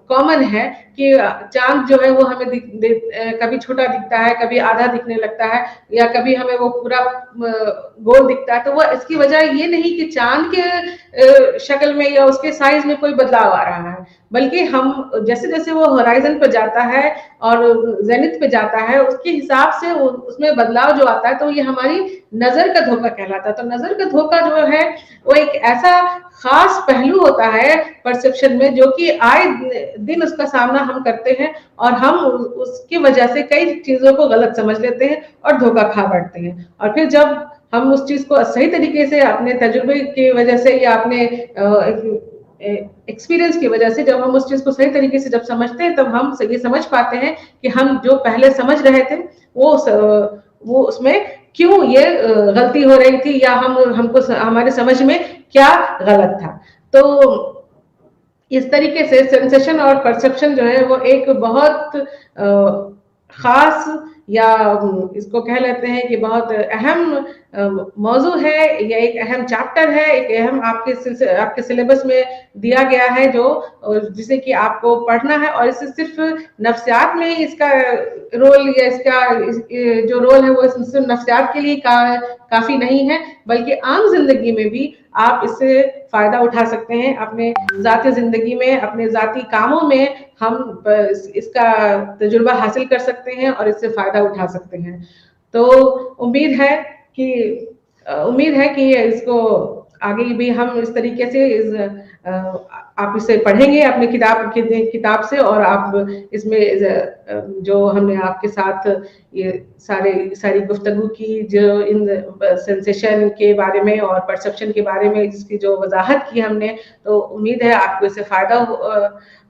कॉमन है कि चांद जो है वो हमें कभी छोटा दिखता है, कभी आधा दिखने लगता है, या कभी हमें वो पूरा गोल दिखता है। तो वो इसकी वजह ये नहीं कि चांद के शक्ल में या उसके साइज में कोई बदलाव आ रहा है, बल्कि हम जैसे जैसे वो होराइजन पे जाता है और जेनिथ पे जाता है, उसके हिसाब से उसमें बदलाव जो आता है, तो ये हमारी नजर का धोखा कहलाता है। तो नजर का धोखा जो है वो एक ऐसा खास पहलू होता है परसेप्शन में, जो कि आए दिन उसका सामना हम करते हैं, और हम उसकी वजह से कई चीजों को गलत समझ लेते हैं और धोखा खा बैठते हैं। और फिर जब हम उस चीज को सही तरीके से अपने तजुर्बे की वजह से या अपने एक्सपीरियंस की वजह से जब हम उस चीज को सही तरीके से जब समझते हैं, तब हम ये समझ पाते हैं कि हम जो पहले समझ रहे थे वो उसमें क्यों ये गलती हो रही थी, या हमको हमारे समझ में क्या गलत था। तो इस तरीके से सेंसेशन और परसेप्शन जो है वो एक बहुत खास, या इसको कह लेते हैं कि बहुत अहम मौजू है, या एक अहम चैप्टर है, एक अहम आपके सिलेबस में दिया गया है, जो जिसे कि आपको पढ़ना है। और इससे सिर्फ नफ्सियात में ही इसका रोल या इसका जो रोल है वो सिर्फ नफ्सियात के लिए काफी नहीं है, बल्कि आम जिंदगी में भी आप इससे फायदा उठा सकते हैं। अपने जाती जिंदगी में, अपने जाती कामों में हम इसका तजुर्बा हासिल कर सकते हैं और इससे फायदा उठा सकते हैं। तो उम्मीद है कि इसको आगे भी हम इस तरीके से आप इसे पढ़ेंगे अपनी किताब से, और आप इसमें जो हमने आपके साथ ये सारी गुफ्तगू की, जो इन सेंसेशन के बारे में और परसेप्शन के बारे में इसकी जो वजाहत की हमने, तो उम्मीद है आपको इससे फायदा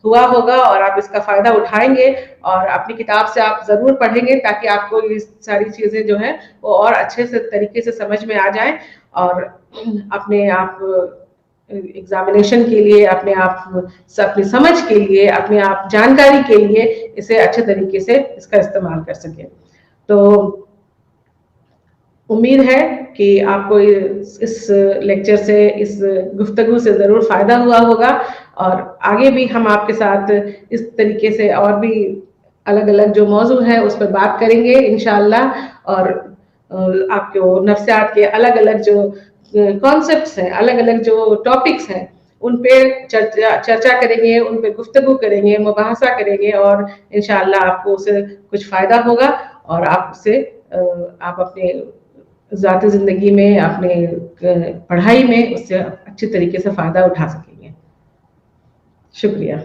हुआ होगा और आप इसका फायदा उठाएंगे, और अपनी किताब से आप जरूर पढ़ेंगे, ताकि आपको ये सारी चीजें जो है वो और अच्छे से तरीके से समझ में आ जाए, और अपने आप एग्जामिनेशन के लिए, अपनी समझ के लिए, अपने आप जानकारी के लिए इसे अच्छे तरीके से इसका इस्तेमाल कर सके। तो उम्मीद है कि आपको इस लेक्चर से, इस गुफ्तगू से जरूर फायदा हुआ होगा, और आगे भी हम आपके साथ इस तरीके से और भी अलग अलग जो मौजू है उस पर बात करेंगे इंशाअल्लाह। और आपको नफ्सियात के अलग अलग जो कॉन्सेप्ट्स हैं, अलग अलग जो टॉपिक्स हैं, उन पे चर्चा करेंगे, उन पे गुफ्तगू करेंगे, मुबाहसा करेंगे, और इंशाअल्लाह आपको उससे कुछ फायदा होगा, और आप अपने ज़ाती ज़िंदगी में, अपने पढ़ाई में उससे अच्छी तरीके से फायदा उठा सकेंगे। शुक्रिया।